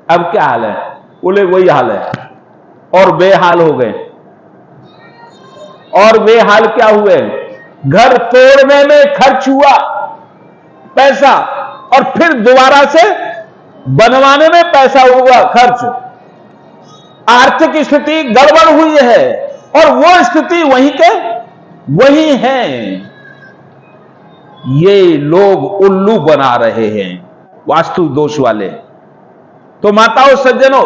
अब क्या हाल है? बोले वही हाल है, और बेहाल हो गए। और बेहाल क्या हुए? घर तोड़ने में खर्च हुआ पैसा और फिर दोबारा से बनवाने में पैसा हुआ खर्च। आर्थिक स्थिति गड़बड़ हुई है और वो स्थिति वहीं के वहीं है। ये लोग उल्लू बना रहे हैं वास्तु दोष वाले। तो माताओं सज्जनों,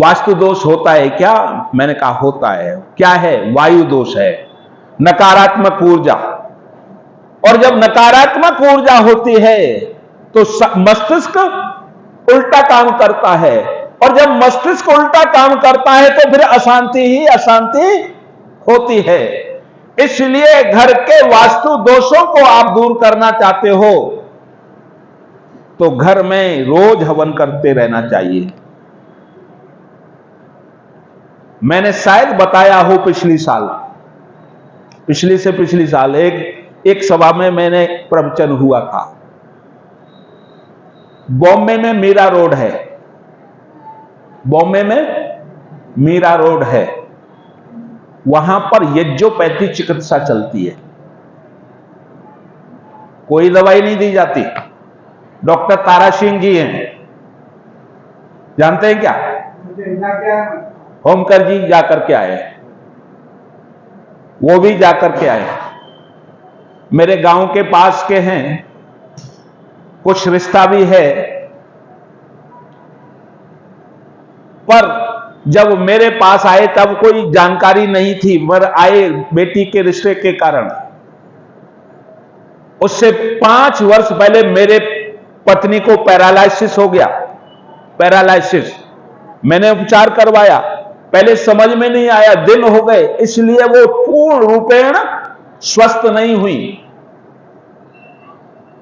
वास्तु दोष होता है क्या? मैंने कहा होता है। क्या है? वायु दोष है, नकारात्मक ऊर्जा। और जब नकारात्मक ऊर्जा होती है तो मस्तिष्क उल्टा काम करता है, और जब मस्तिष्क उल्टा काम करता है तो फिर अशांति ही अशांति होती है। इसलिए घर के वास्तु दोषों को आप दूर करना चाहते हो तो घर में रोज हवन करते रहना चाहिए। मैंने शायद बताया हो पिछली से पिछली साल एक सभा में मैंने प्रवचन हुआ था। बॉम्बे में मीरा रोड है, बॉम्बे में मीरा रोड है, वहां पर यज्ञोपैथी चिकित्सा चलती है। कोई दवाई नहीं दी जाती। डॉक्टर तारा सिंह जी हैं, जानते हैं क्या? होमकर जी जाकर के आए, वो भी जाकर के आए। मेरे गांव के पास के हैं, कुछ रिश्ता भी है, पर जब मेरे पास आए तब कोई जानकारी नहीं थी, पर आए बेटी के रिश्ते के कारण। उससे 5 वर्ष पहले मेरे पत्नी को पैरालिसिस हो गया, पैरालिसिस। मैंने उपचार करवाया, पहले समझ में नहीं आया, दिन हो गए, इसलिए वो पूर्ण रूपेण स्वस्थ नहीं हुई।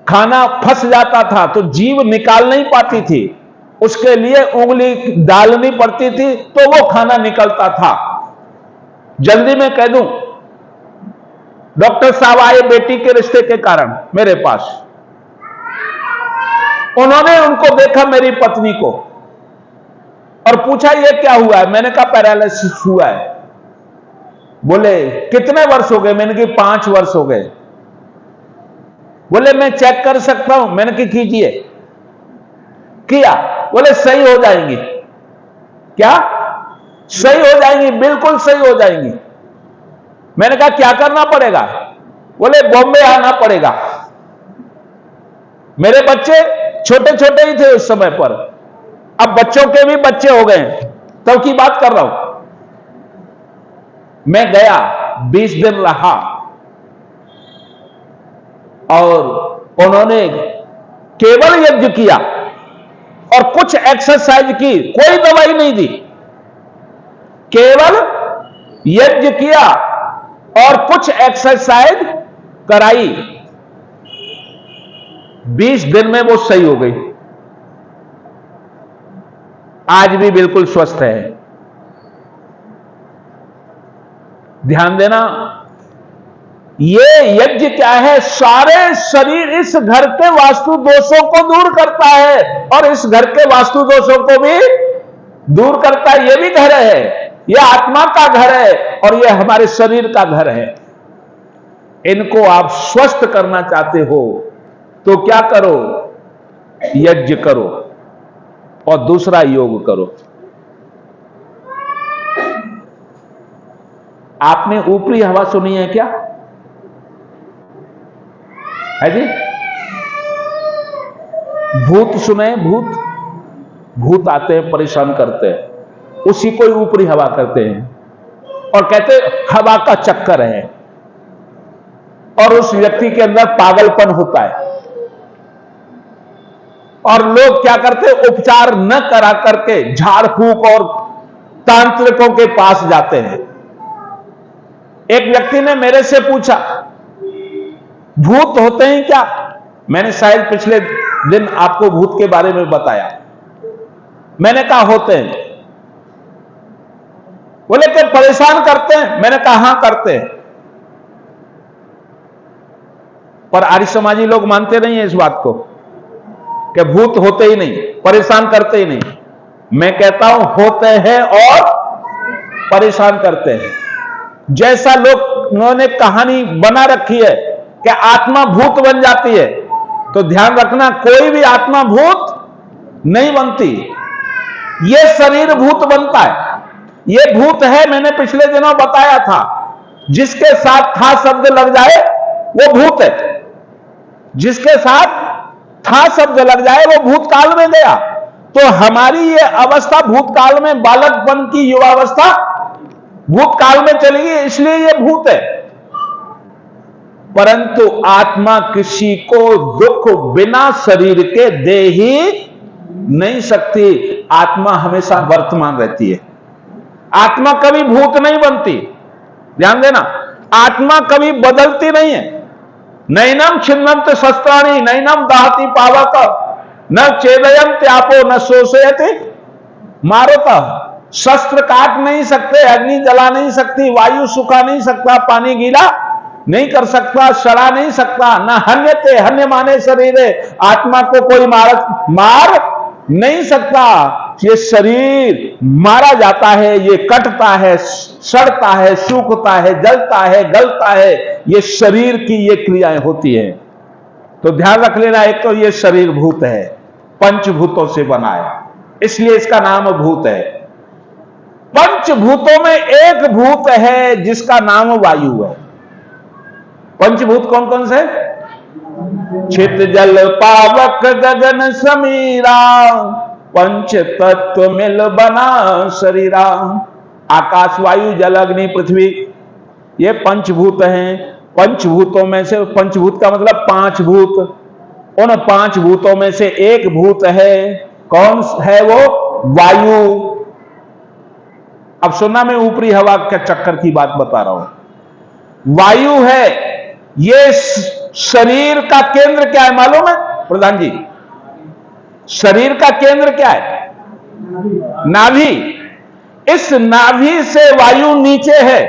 खाना फंस जाता था तो जीभ निकाल नहीं पाती थी, उसके लिए उंगली डालनी पड़ती थी तो वो खाना निकलता था। जल्दी में कह दूं, डॉक्टर साहब आए बेटी के रिश्ते के कारण मेरे पास। उन्होंने उनको देखा, मेरी पत्नी को, और पूछा ये क्या हुआ है? मैंने कहा पैरालिसिस हुआ है। बोले कितने वर्ष हो गए? मैंने कहा 5 वर्ष हो गए। बोले मैं चेक कर सकता हूं? मैंने कहा कीजिए। किया, बोले सही हो जाएंगी। क्या? सही हो जाएंगी, बिल्कुल सही हो जाएंगी। मैंने कहा क्या करना पड़ेगा? बोले बॉम्बे आना पड़ेगा। मेरे बच्चे छोटे छोटे ही थे उस समय पर, अब बच्चों के भी बच्चे हो गए, तब की बात कर रहा हूं। मैं गया, 20 दिन रहा, और उन्होंने केवल यज्ञ किया और कुछ एक्सरसाइज की, कोई दवाई नहीं दी, केवल यज्ञ किया और कुछ एक्सरसाइज कराई। 20 दिन में वो सही हो गई, आज भी बिल्कुल स्वस्थ है। ध्यान देना, ये यज्ञ क्या है? सारे शरीर, इस घर के वास्तु दोषों को दूर करता है और इस घर के वास्तु दोषों को भी दूर करता है। ये भी घर है, ये आत्मा का घर है और ये हमारे शरीर का घर है। इनको आप स्वस्थ करना चाहते हो तो क्या करो? यज्ञ करो और दूसरा योग करो। आपने ऊपरी हवा सुनी है क्या? है जी? भूत सुने? भूत, भूत आते हैं, परेशान करते हैं, उसी को ऊपरी हवा करते हैं और कहते हैं हवा का चक्कर है, और उस व्यक्ति के अंदर पागलपन होता है। और लोग क्या करते? उपचार न करा करके झाड़ फूक और तांत्रिकों के पास जाते हैं। एक व्यक्ति ने मेरे से पूछा भूत होते हैं क्या? मैंने शायद पिछले दिन आपको भूत के बारे में बताया। मैंने कहा होते हैं। बोले कि परेशान करते हैं? मैंने कहा हां करते हैं, पर आर्य समाजी लोग मानते नहीं है इस बात को कि भूत होते ही नहीं, परेशान करते ही नहीं। मैं कहता हूं होते हैं और परेशान करते हैं। जैसा लोगों ने कहानी बना रखी है कि आत्मा भूत बन जाती है, तो ध्यान रखना कोई भी आत्मा भूत नहीं बनती, ये शरीर भूत बनता है। ये भूत है, मैंने पिछले दिनों बताया था, जिसके साथ था शब्द लग जाए वो भूत है, जिसके साथ था शब्द लग जाए वो भूतकाल में गया। तो हमारी ये अवस्था भूतकाल में, बालकपन की युवावस्था भूतकाल में चली गई, इसलिए ये भूत है। परंतु आत्मा किसी को दुख बिना शरीर के दे ही नहीं सकती। आत्मा हमेशा वर्तमान रहती है, आत्मा कभी भूत नहीं बनती। ध्यान देना, आत्मा कभी बदलती नहीं है। नैनम छिन्नंत शस्त्राणि नैनम दहति पावक न चेदयंत आपो न शोषयति मारुता। शस्त्र काट नहीं सकते, अग्नि जला नहीं सकती, वायु सुखा नहीं सकता, पानी गीला नहीं कर सकता, सड़ा नहीं सकता, न हन्यते हन्य माने शरीर। आत्मा को कोई मार नहीं सकता। ये शरीर मारा जाता है, ये कटता है, सड़ता है, सूखता है, जलता है, गलता है, ये शरीर की ये क्रियाएं होती है। तो ध्यान रख लेना, एक तो ये शरीर भूत है, पंचभूतों से बना है, इसलिए इसका नाम भूत है। पंचभूतों में एक भूत है जिसका नाम वायु है। पंचभूत कौन कौन से? छित जल पावक गगन समीरा, पंच तत्व मिल बना शरीरा। आकाश वायु जल अग्नि पृथ्वी, ये पंचभूत हैं। पंचभूतों में से, पंचभूत का मतलब पांच भूत, उन पांच भूतों में से एक भूत है। कौन है वो? वायु। अब सुनना, मैं ऊपरी हवा के चक्कर की बात बता रहा हूं। वायु है। ये शरीर का केंद्र क्या है मालूम है प्रधान जी? शरीर का केंद्र क्या है? नाभि। इस नाभि से वायु नीचे है,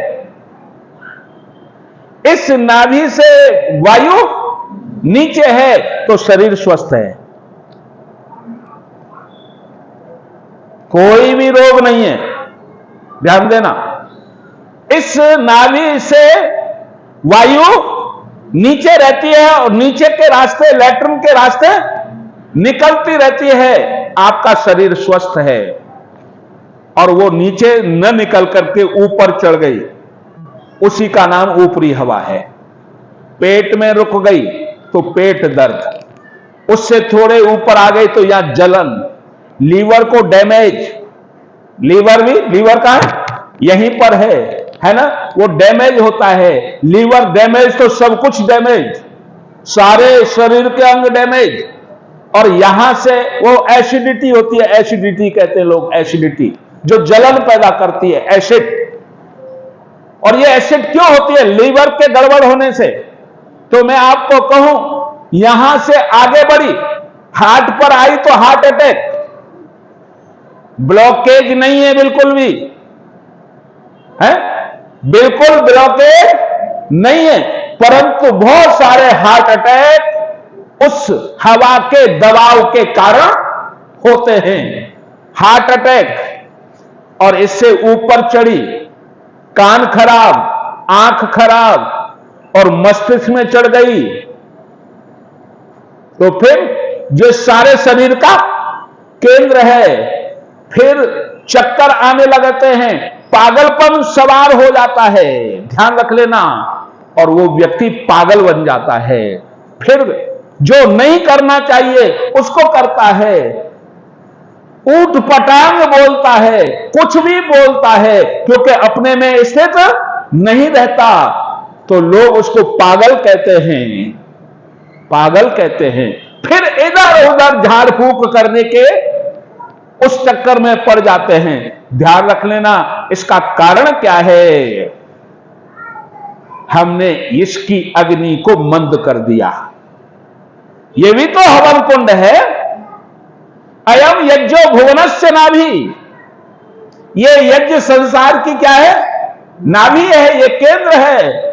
इस नाभि से वायु नीचे है, तो शरीर स्वस्थ है, कोई भी रोग नहीं है। ध्यान देना, इस नाभि से वायु नीचे रहती है और नीचे के रास्ते, लैट्रिन के रास्ते निकलती रहती है, आपका शरीर स्वस्थ है। और वो नीचे न निकल करके ऊपर चढ़ गई, उसी का नाम ऊपरी हवा है। पेट में रुक गई तो पेट दर्द, उससे थोड़े ऊपर आ गई तो यहां जलन, लीवर को डैमेज, लीवर भी, लीवर कहां है? यहीं पर है ना? वो डैमेज होता है। लीवर डैमेज तो सब कुछ डैमेज, सारे शरीर के अंग डैमेज। और यहां से वो एसिडिटी होती है, एसिडिटी कहते हैं लोग, एसिडिटी जो जलन पैदा करती है, एसिड। और ये एसिड क्यों होती है? लीवर के गड़बड़ होने से। तो मैं आपको कहूं, यहां से आगे बढ़ी, हार्ट पर आई तो हार्ट अटैक, ब्लॉकेज नहीं है बिल्कुल भी, है बिल्कुल ब्लॉकेज नहीं है, परंतु बहुत सारे हार्ट अटैक उस हवा के दबाव के कारण होते हैं। हार्ट अटैक, और इससे ऊपर चढ़ी, कान खराब, आंख खराब और मस्तिष्क में चढ़ गई, तो फिर जो सारे शरीर का केंद्र है, फिर चक्कर आने लगते हैं, पागलपन सवार हो जाता है। ध्यान रख लेना, और वो व्यक्ति पागल बन जाता है। फिर जो नहीं करना चाहिए उसको करता है, ऊट पटांग बोलता है, कुछ भी बोलता है, क्योंकि अपने में स्थित नहीं रहता। तो लोग उसको पागल कहते हैं, पागल कहते हैं। फिर इधर उधर झाड़ फूक करने के उस चक्कर में पड़ जाते हैं। ध्यान रख लेना, इसका कारण क्या है? हमने इसकी अग्नि को मंद कर दिया। ये भी तो हवन कुंड है। अयम यज्ञो भुवनस्य नाभि, ये यज्ञ संसार की क्या है? नाभि है, ये केंद्र है।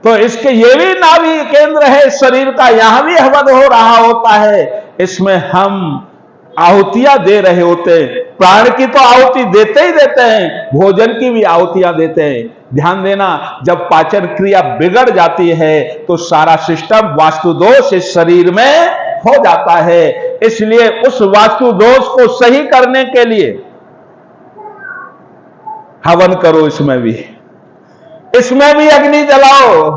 तो इसके ये भी नाभि केंद्र है शरीर का, यहां भी हवन हो रहा होता है। इसमें हम आहुतियां दे रहे होते हैं। प्राण की तो आहुति देते ही देते हैं, भोजन की भी आहुतियां देते हैं। ध्यान देना, जब पाचन क्रिया बिगड़ जाती है तो सारा सिस्टम वास्तु दोष इस शरीर में हो जाता है। इसलिए उस वास्तु दोष को सही करने के लिए हवन करो। इसमें भी अग्नि जलाओ।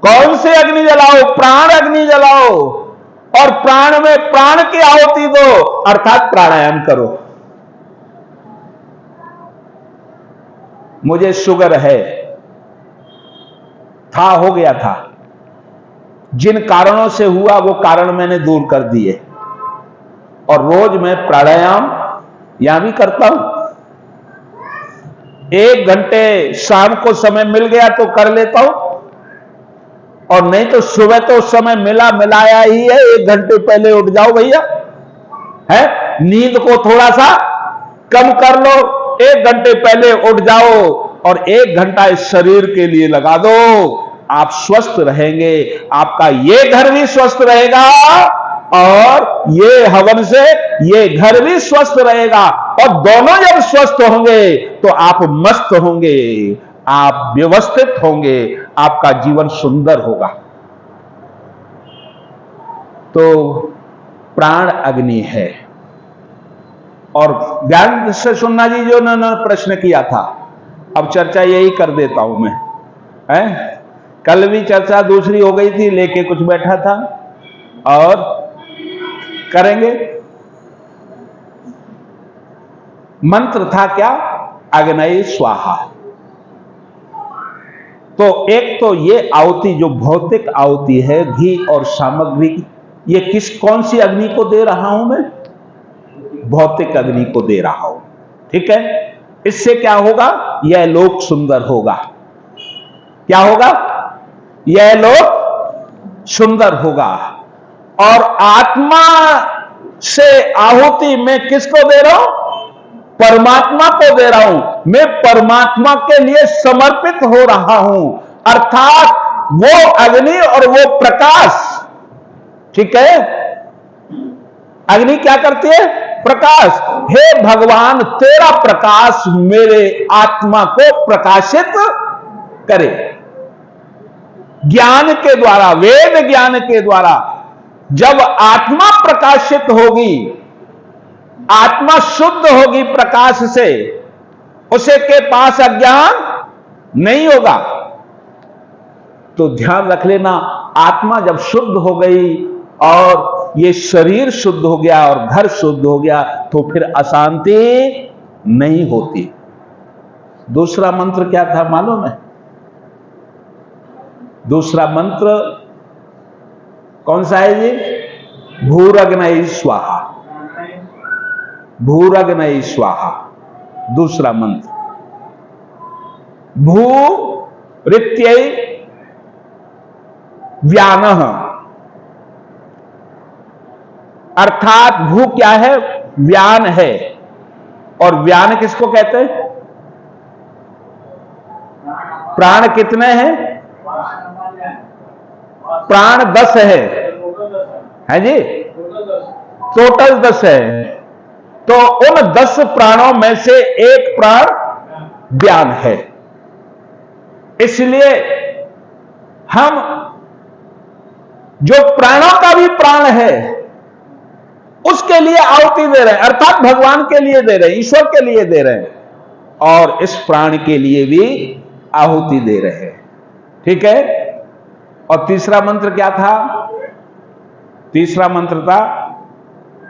कौन से अग्नि जलाओ? प्राण अग्नि जलाओ, और प्राण में प्राण की आहुति दो, अर्थात प्राणायाम करो। मुझे शुगर है, हो गया था, जिन कारणों से हुआ वो कारण मैंने दूर कर दिए, और रोज मैं प्राणायाम यहां भी करता हूं। 1 घंटे शाम को समय मिल गया तो कर लेता हूं, और नहीं तो सुबह तो समय मिलाया ही है। 1 घंटे पहले उठ जाओ भैया, है नींद को थोड़ा सा कम कर लो, 1 घंटे पहले उठ जाओ और 1 घंटा इस शरीर के लिए लगा दो। आप स्वस्थ रहेंगे, आपका ये घर भी स्वस्थ रहेगा, और ये हवन से ये घर भी स्वस्थ रहेगा। और दोनों जब स्वस्थ होंगे तो आप मस्त होंगे, आप व्यवस्थित होंगे, आपका जीवन सुंदर होगा। तो प्राण अग्नि है। और ध्यान से सुनना जी, जो उन्होंने प्रश्न किया था, अब चर्चा यही कर देता हूं मैं। कल भी चर्चा दूसरी हो गई थी, लेके कुछ बैठा था और करेंगे। मंत्र था क्या? अग्नये स्वाहा। तो एक तो ये आहुति जो भौतिक आहुति है, घी और सामग्री, ये कौन सी अग्नि को दे रहा हूं मैं? भौतिक अग्नि को दे रहा हूं। ठीक है, इससे क्या होगा? यह लोक सुंदर होगा। क्या होगा? यह लोक सुंदर होगा। और आत्मा से आहुति मैं किसको दे रहा हूं? परमात्मा को दे रहा हूं। मैं परमात्मा के लिए समर्पित हो रहा हूं, अर्थात वो अग्नि और वो प्रकाश। ठीक है, अग्नि क्या करती है? प्रकाश। हे भगवान, तेरा प्रकाश मेरे आत्मा को प्रकाशित करे। ज्ञान के द्वारा, वेद ज्ञान के द्वारा जब आत्मा प्रकाशित होगी, आत्मा शुद्ध होगी प्रकाश से, उसे के पास अज्ञान नहीं होगा। तो ध्यान रख लेना, आत्मा जब शुद्ध हो गई और ये शरीर शुद्ध हो गया और घर शुद्ध हो गया, तो फिर अशांति नहीं होती। दूसरा मंत्र क्या था मालूम है? दूसरा मंत्र कौन सा है जी? भूरग्नये स्वाहा। भूरग्नये स्वाहा दूसरा मंत्र। भू रित्यय व्यानः, अर्थात भू क्या है? व्यान है। और व्यान किसको कहते हैं? प्राण कितने हैं? प्राण 10 है जी, टोटल 10 है। तो उन 10 प्राणों में से एक प्राण व्यान है। इसलिए हम जो प्राणों का भी प्राण है उसके लिए आहुति दे रहे हैं, अर्थात भगवान के लिए दे रहे हैं, ईश्वर के लिए दे रहे हैं, और इस प्राण के लिए भी आहुति दे रहे हैं। ठीक है। और तीसरा मंत्र क्या था? तीसरा मंत्र था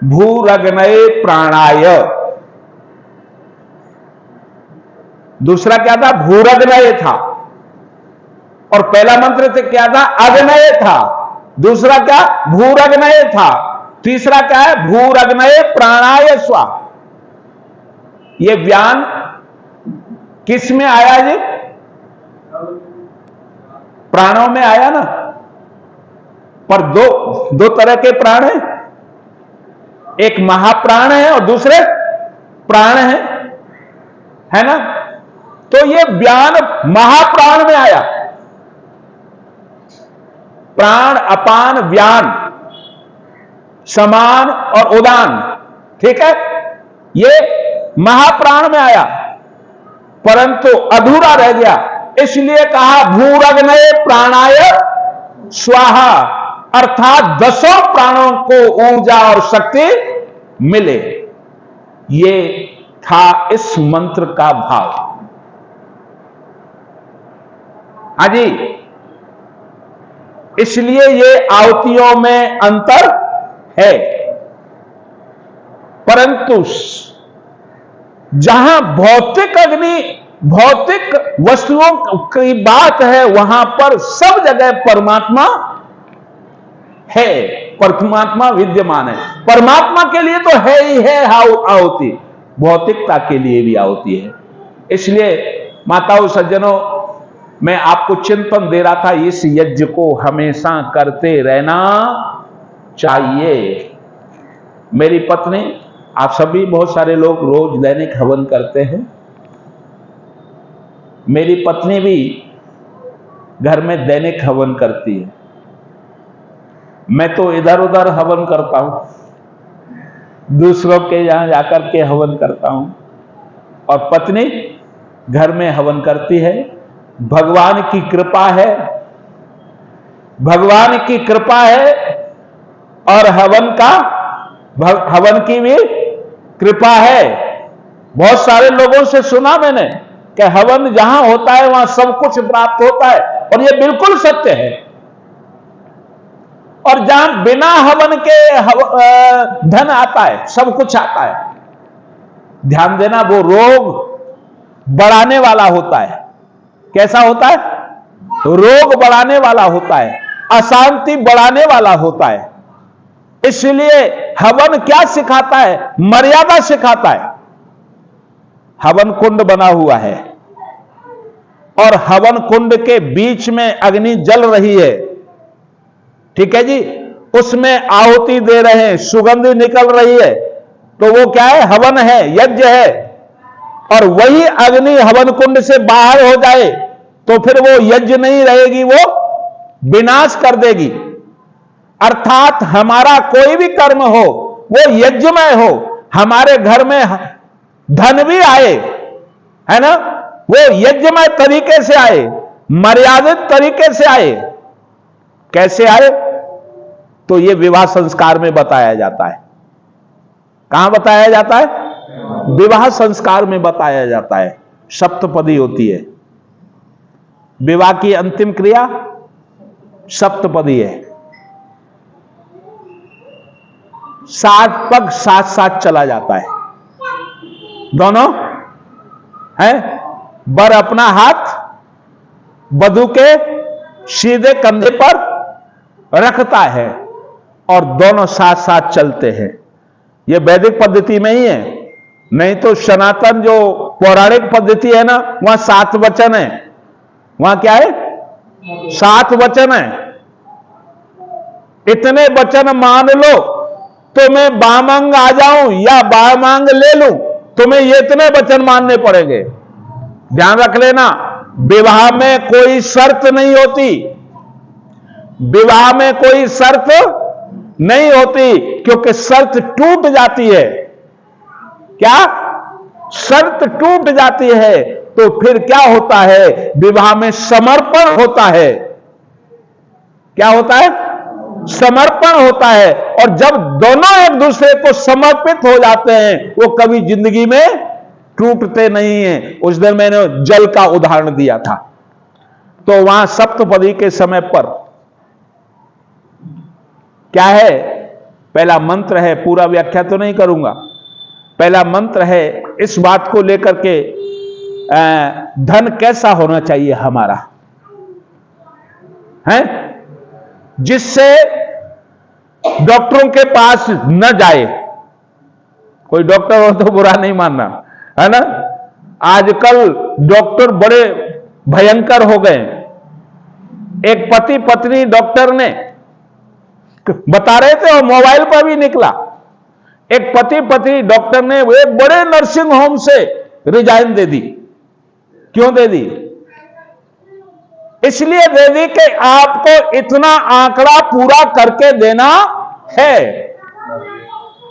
भूरग्नये प्राणाय। दूसरा क्या था? भूरग्नये था। और पहला मंत्र क्या था? अग्नये था। दूसरा क्या? भूरग्नये था। तीसरा क्या है? भूरग्नये प्राणाय स्वाहा। ये व्यान किस में आया जी? प्राणों में आया ना। पर दो तरह के प्राण हैं, एक महाप्राण है और दूसरे प्राण है ना। तो ये व्यान महाप्राण में आया। प्राण, अपान, व्यान, समान और उदान। ठीक है, ये महाप्राण में आया, परंतु अधूरा रह गया, इसलिए कहा भूरग्नये प्राणाय स्वाहा, अर्थात 10 प्राणों को ऊर्जा और शक्ति मिले। ये था इस मंत्र का भाव। हाजी, इसलिए ये आहुतियों में अंतर है, परंतु जहां भौतिक अग्नि, भौतिक वस्तुओं की बात है, वहां पर सब जगह परमात्मा है, परमात्मा विद्यमान है। परमात्मा के लिए तो है ही है आहुति, भौतिकता के लिए भी आहुति है। इसलिए माताओं सज्जनों, मैं आपको चिंतन दे रहा था, इस यज्ञ को हमेशा करते रहना चाहिए। मेरी पत्नी, आप सभी बहुत सारे लोग रोज दैनिक हवन करते हैं। मेरी पत्नी भी घर में दैनिक हवन करती है। मैं तो इधर उधर हवन करता हूं, दूसरों के यहां जाकर के हवन करता हूं, और पत्नी घर में हवन करती है। भगवान की कृपा है, भगवान की कृपा है और हवन की भी कृपा है। बहुत सारे लोगों से सुना मैंने कि हवन जहां होता है वहां सब कुछ प्राप्त होता है, और यह बिल्कुल सत्य है। और जहां बिना हवन के धन आता है, सब कुछ आता है, ध्यान देना वो रोग बढ़ाने वाला होता है। कैसा होता है? रोग बढ़ाने वाला होता है, अशांति बढ़ाने वाला होता है। इसलिए हवन क्या सिखाता है? मर्यादा सिखाता है। हवन कुंड बना हुआ है और हवन कुंड के बीच में अग्नि जल रही है, ठीक है जी, उसमें आहुति दे रहे हैं, सुगंध निकल रही है, तो वो क्या है? हवन है, यज्ञ है। और वही अग्नि हवन कुंड से बाहर हो जाए तो फिर वो यज्ञ नहीं रहेगी, वो विनाश कर देगी। अर्थात हमारा कोई भी कर्म हो वो यज्ञमय हो, हमारे घर में धन भी आए, है ना, वो यज्ञमय तरीके से आए, मर्यादित तरीके से आए। कैसे आए? तो ये विवाह संस्कार में बताया जाता है। कहां बताया जाता है? विवाह संस्कार में बताया जाता है। सप्तपदी होती है विवाह की अंतिम क्रिया, सप्तपदी है। 7 पग साथ साथ चला जाता है, दोनों है। वर अपना हाथ वधू के सीधे कंधे पर रखता है और दोनों साथ साथ चलते हैं। यह वैदिक पद्धति में ही है, नहीं तो सनातन जो पौराणिक पद्धति है ना, वहां 7 वचन है। वहां क्या है? 7 वचन है। इतने वचन मान लो तो मैं बामांग आ जाऊं या बामांग ले लूं, तुम्हें ये इतने वचन मानने पड़ेंगे। ध्यान रख लेना, विवाह में कोई शर्त नहीं होती, विवाह में कोई शर्त नहीं होती, क्योंकि शर्त टूट जाती है। क्या? शर्त टूट जाती है तो फिर क्या होता है? विवाह में समर्पण होता है। क्या होता है? समर्पण होता है। और जब दोनों एक दूसरे को समर्पित हो जाते हैं, वो कभी जिंदगी में टूटते नहीं हैं। उस दिन मैंने जल का उदाहरण दिया था, तो वहां सप्तपदी के समय पर क्या है? पहला मंत्र है, पूरा व्याख्या तो नहीं करूंगा। पहला मंत्र है इस बात को लेकर के, धन कैसा होना चाहिए हमारा, है, जिससे डॉक्टरों के पास न जाए। कोई डॉक्टर हो तो बुरा नहीं मानना, है ना। आजकल डॉक्टर बड़े भयंकर हो गए। एक पति पत्नी डॉक्टर ने बता रहे थे और मोबाइल पर भी निकला, एक पति पत्नी डॉक्टर ने एक बड़े नर्सिंग होम से रिजाइन दे दी। क्यों दे दी? इसलिए दे दी कि आपको इतना आंकड़ा पूरा करके देना है,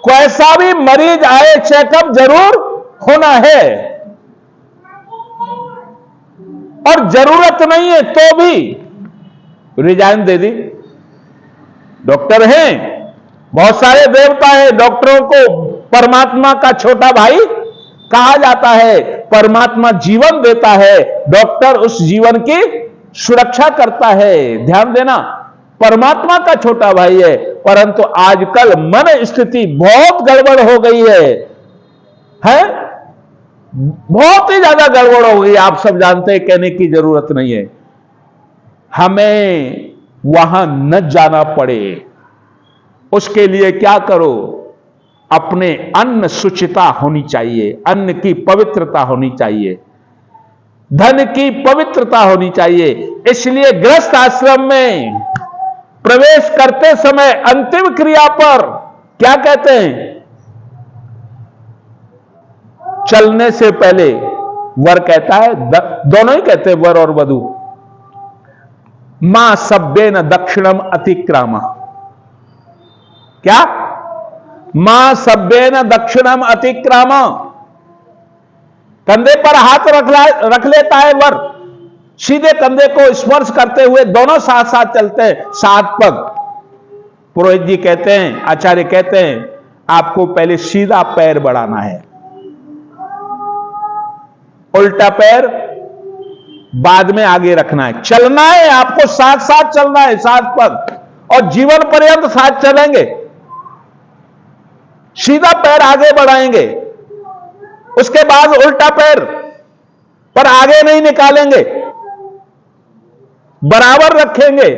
कैसा भी मरीज आए चेकअप जरूर होना है, और जरूरत नहीं है तो भी रिजाइन दे दी। डॉक्टर हैं, बहुत सारे देवता हैं, डॉक्टरों को परमात्मा का छोटा भाई कहा जाता है। परमात्मा जीवन देता है, डॉक्टर उस जीवन की सुरक्षा करता है। ध्यान देना, परमात्मा का छोटा भाई है। परंतु आजकल मन स्थिति बहुत गड़बड़ हो गई है? बहुत ही ज्यादा गड़बड़ हो गई। आप सब जानते हैं, कहने की जरूरत नहीं है। हमें वहां न जाना पड़े, उसके लिए क्या करो? अपने अन्न शुचिता होनी चाहिए, अन्न की पवित्रता होनी चाहिए, धन की पवित्रता होनी चाहिए। इसलिए गृहस्थ आश्रम में प्रवेश करते समय अंतिम क्रिया पर क्या कहते हैं? चलने से पहले वर कहता है, दोनों ही कहते हैं, वर और वधू, मां सभ्येन दक्षिणम अतिक्रामा। क्या? मां सभ्येन दक्षिणम अतिक्रामा। कंधे पर हाथ रख लेता है वर, सीधे कंधे को स्पर्श करते हुए दोनों साथ साथ चलते हैं, 7 पग पुरोहित जी कहते हैं, आचार्य कहते हैं, आपको पहले सीधा पैर बढ़ाना है, उल्टा पैर बाद में आगे रखना है। चलना है आपको, साथ साथ चलना है, साथ पग, और जीवन पर्यंत साथ चलेंगे। सीधा पैर आगे बढ़ाएंगे, उसके बाद उल्टा पैर, पर आगे नहीं निकालेंगे, बराबर रखेंगे।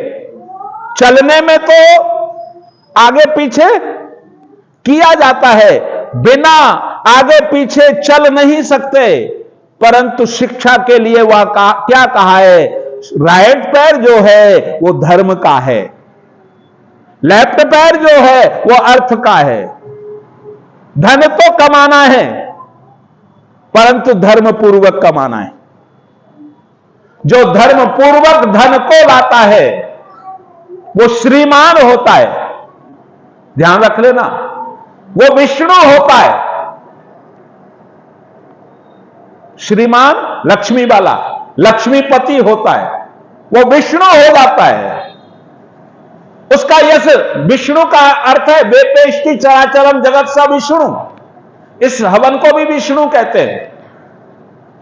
चलने में तो आगे पीछे किया जाता है, बिना आगे पीछे चल नहीं सकते। परंतु शिक्षा के लिए वह क्या कहा है, राइट पैर जो है वो धर्म का है, लेफ्ट पैर जो है वो अर्थ का है। धन तो कमाना है, परंतु धर्म पूर्वक कमाना है। जो धर्म पूर्वक धन को लाता है वो श्रीमान होता है, ध्यान रख लेना, वो विष्णु होता है। श्रीमान लक्ष्मी वाला, लक्ष्मीपति होता है, वो विष्णु हो जाता है। उसका यश, विष्णु का अर्थ है वेपेष्टि चराचरम जगत सा विष्णु। इस हवन को भी विष्णु कहते हैं।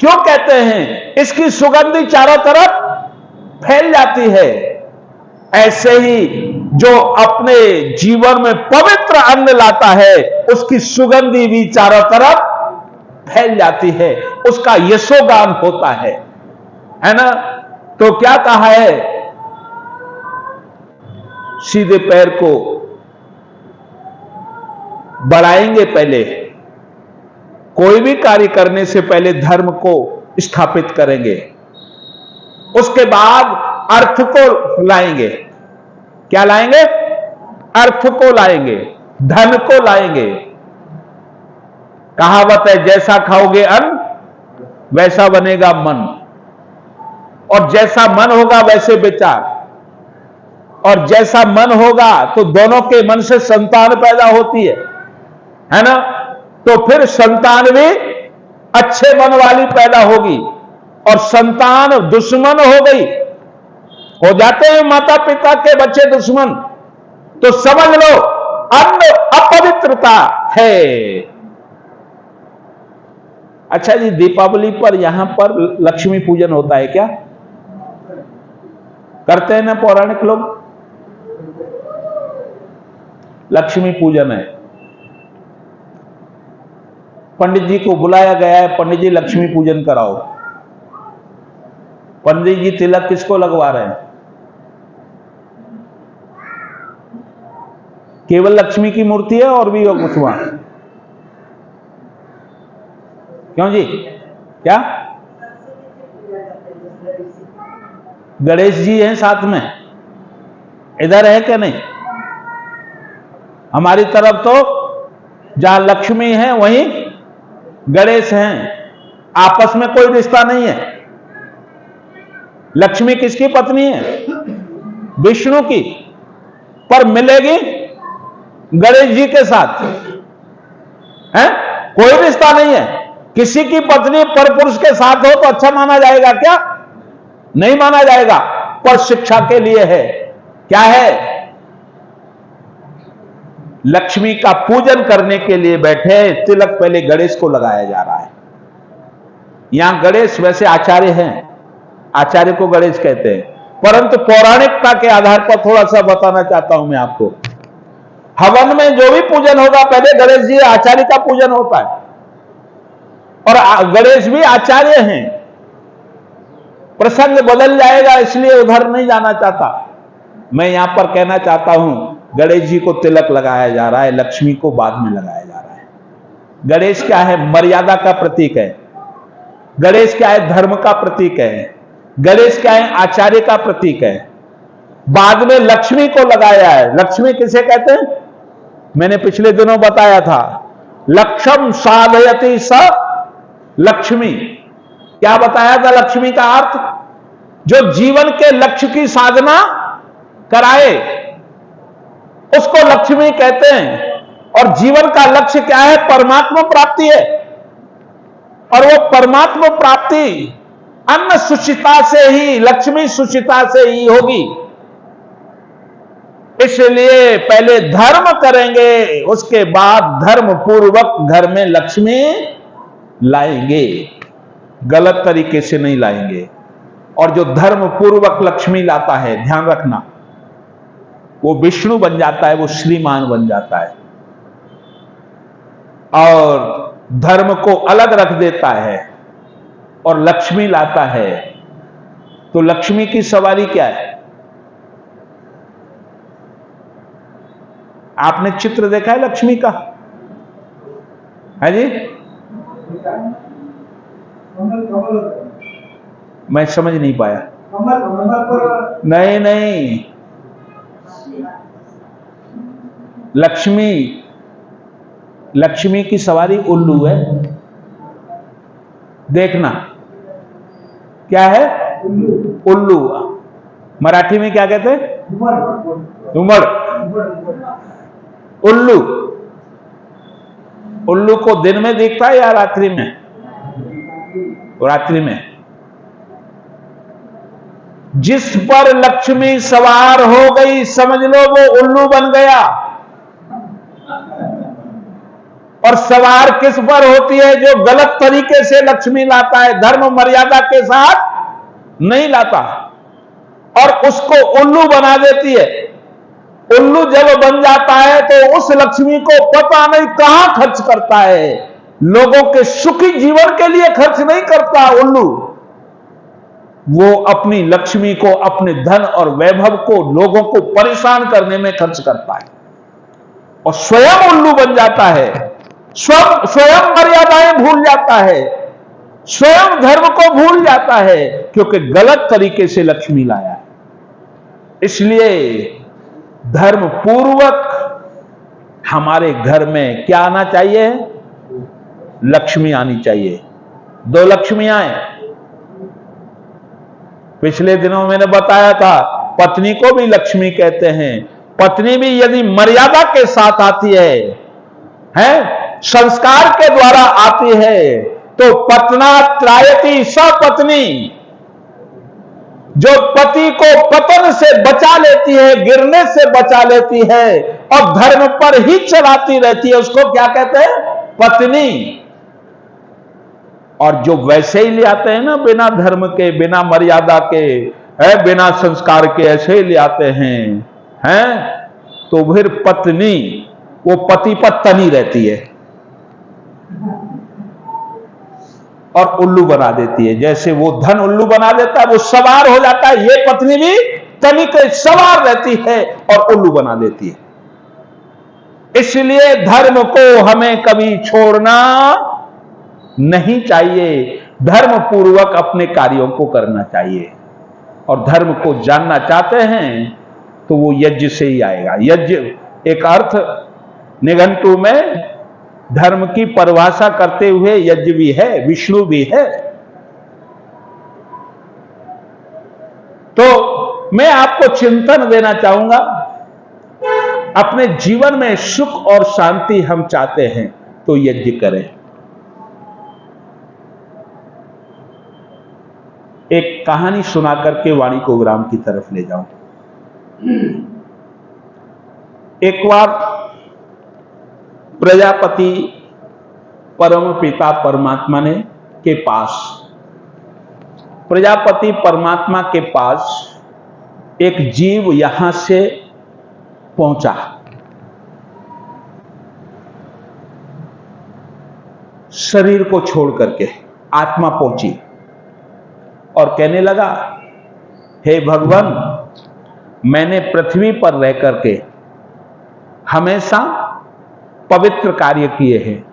क्यों कहते हैं? इसकी सुगंधी चारों तरफ फैल जाती है। ऐसे ही जो अपने जीवन में पवित्र अन्न लाता है, उसकी सुगंधी भी चारों तरफ फैल जाती है, उसका यशोगान होता है ना। तो क्या कहा है, सीधे पैर को बढ़ाएंगे। पहले कोई भी कार्य करने से पहले धर्म को स्थापित करेंगे, उसके बाद अर्थ को लाएंगे। क्या लाएंगे? अर्थ को लाएंगे, धन को लाएंगे। कहावत है, जैसा खाओगे अन्न वैसा बनेगा मन, और जैसा मन होगा वैसे विचार, और जैसा मन होगा तो दोनों के मन से संतान पैदा होती है ना। तो फिर संतान भी अच्छे मन वाली पैदा होगी, और संतान दुश्मन हो गई, हो जाते हैं माता पिता के बच्चे दुश्मन, तो समझ लो अन्न अपवित्रता है। अच्छा जी, दीपावली पर यहां पर लक्ष्मी पूजन होता है क्या? करते हैं ना पौराणिक लोग? लक्ष्मी पूजन है, पंडित जी को बुलाया गया है, पंडित जी लक्ष्मी पूजन कराओ। पंडित जी तिलक किसको लगवा रहे हैं? केवल लक्ष्मी की मूर्ति है और भी कुछ वहां? क्यों जी, क्या गणेश जी हैं साथ में? इधर है क्या? नहीं, हमारी तरफ तो जहां लक्ष्मी है वहीं गणेश हैं, आपस में कोई रिश्ता नहीं है। लक्ष्मी किसकी पत्नी है? विष्णु की, पर मिलेगी गणेश जी के साथ, है? कोई रिश्ता नहीं है। किसी की पत्नी पर पुरुष के साथ हो तो अच्छा माना जाएगा क्या? नहीं माना जाएगा। पर शिक्षा के लिए है, क्या है? लक्ष्मी का पूजन करने के लिए बैठे, तिलक पहले गणेश को लगाया जा रहा है। यहां गणेश वैसे आचार्य हैं, आचार्य को गणेश कहते हैं, परंतु पौराणिकता के आधार पर थोड़ा सा बताना चाहता हूं मैं आपको। हवन में जो भी पूजन होगा पहले गणेश जी आचार्य का पूजन होता है, और गणेश भी आचार्य हैं। प्रसंग बदल जाएगा, इसलिए उधर नहीं जाना चाहता। मैं यहां पर कहना चाहता हूं, गणेश जी को तिलक लगाया जा रहा है, लक्ष्मी को बाद में लगाया जा रहा है। गणेश क्या है? मर्यादा का प्रतीक है। गणेश क्या है? धर्म का प्रतीक है। गणेश क्या है? आचार्य का प्रतीक है। बाद में लक्ष्मी को लगाया है। लक्ष्मी किसे कहते हैं? मैंने पिछले दिनों बताया था, लक्ष्यम साधयति स लक्ष्मी। क्या बताया था लक्ष्मी का अर्थ? जो जीवन के लक्ष्य की साधना कराए उसको लक्ष्मी कहते हैं। और जीवन का लक्ष्य क्या है? परमात्मा प्राप्ति है। और वो परमात्मा प्राप्ति अन्न सुचिता से ही, लक्ष्मी सुचिता से ही होगी। इसलिए पहले धर्म करेंगे, उसके बाद धर्म पूर्वक घर में लक्ष्मी लाएंगे, गलत तरीके से नहीं लाएंगे। और जो धर्म पूर्वक लक्ष्मी लाता है, ध्यान रखना, वो विष्णु बन जाता है, वो श्रीमान बन जाता है और धर्म को अलग रख देता है और लक्ष्मी लाता है। तो लक्ष्मी की सवारी क्या है? आपने चित्र देखा है लक्ष्मी का? है जी? मैं समझ नहीं पाया। नहीं नहीं, लक्ष्मी की सवारी उल्लू है। देखना क्या है? उल्लू। मराठी में क्या कहते हैं? उमड़। उल्लू। उल्लू को दिन में दिखता है या रात्रि में? रात्रि में। जिस पर लक्ष्मी सवार हो गई, समझ लो वो उल्लू बन गया। और सवार किस पर होती है? जो गलत तरीके से लक्ष्मी लाता है, धर्म मर्यादा के साथ नहीं लाता और उसको उल्लू बना देती है। उल्लू जब बन जाता है तो उस लक्ष्मी को पता नहीं कहां खर्च करता है, लोगों के सुखी जीवन के लिए खर्च नहीं करता उल्लू। वो अपनी लक्ष्मी को, अपने धन और वैभव को, लोगों को परेशान करने में खर्च करता है और स्वयं उल्लू बन जाता है। स्वयं मर्यादाएं भूल जाता है, स्वयं धर्म को भूल जाता है, क्योंकि गलत तरीके से लक्ष्मी लाया है। इसलिए धर्म पूर्वक हमारे घर में क्या आना चाहिए? लक्ष्मी आनी चाहिए। दो लक्ष्मियां हैं। पिछले दिनों मैंने बताया था, पत्नी को भी लक्ष्मी कहते हैं। पत्नी भी यदि मर्यादा के साथ आती है, संस्कार के द्वारा आती है, तो पत्ना त्रायति सपत्नी, जो पति को पतन से बचा लेती है, गिरने से बचा लेती है और धर्म पर ही चलाती रहती है, उसको क्या कहते हैं? पत्नी। और जो वैसे ही ले आते हैं ना, बिना धर्म के, बिना मर्यादा के, बिना संस्कार के, ऐसे ही ले आते हैं, तो फिर पत्नी वो पति पर तनी रहती है और उल्लू बना देती है। जैसे वो धन उल्लू बना देता है, वो सवार हो जाता है, ये पत्नी भी तनी के सवार रहती है और उल्लू बना देती है। इसलिए धर्म को हमें कभी छोड़ना नहीं चाहिए, धर्म पूर्वक अपने कार्यों को करना चाहिए। और धर्म को जानना चाहते हैं तो वो यज्ञ से ही आएगा। यज्ञ एक अर्थ निघंटु में धर्म की परिभाषा करते हुए यज्ञ भी है, विष्णु भी है। तो मैं आपको चिंतन देना चाहूंगा, अपने जीवन में सुख और शांति हम चाहते हैं तो यज्ञ करें। एक कहानी सुना करके वाणी को विराम की तरफ ले जाऊं। एक बार प्रजापति परम पिता परमात्मा के पास एक जीव यहां से पहुंचा। शरीर को छोड़ करके आत्मा पहुंची और कहने लगा, हे भगवान, मैंने पृथ्वी पर रह करके हमेशा पवित्र कार्य किए हैं,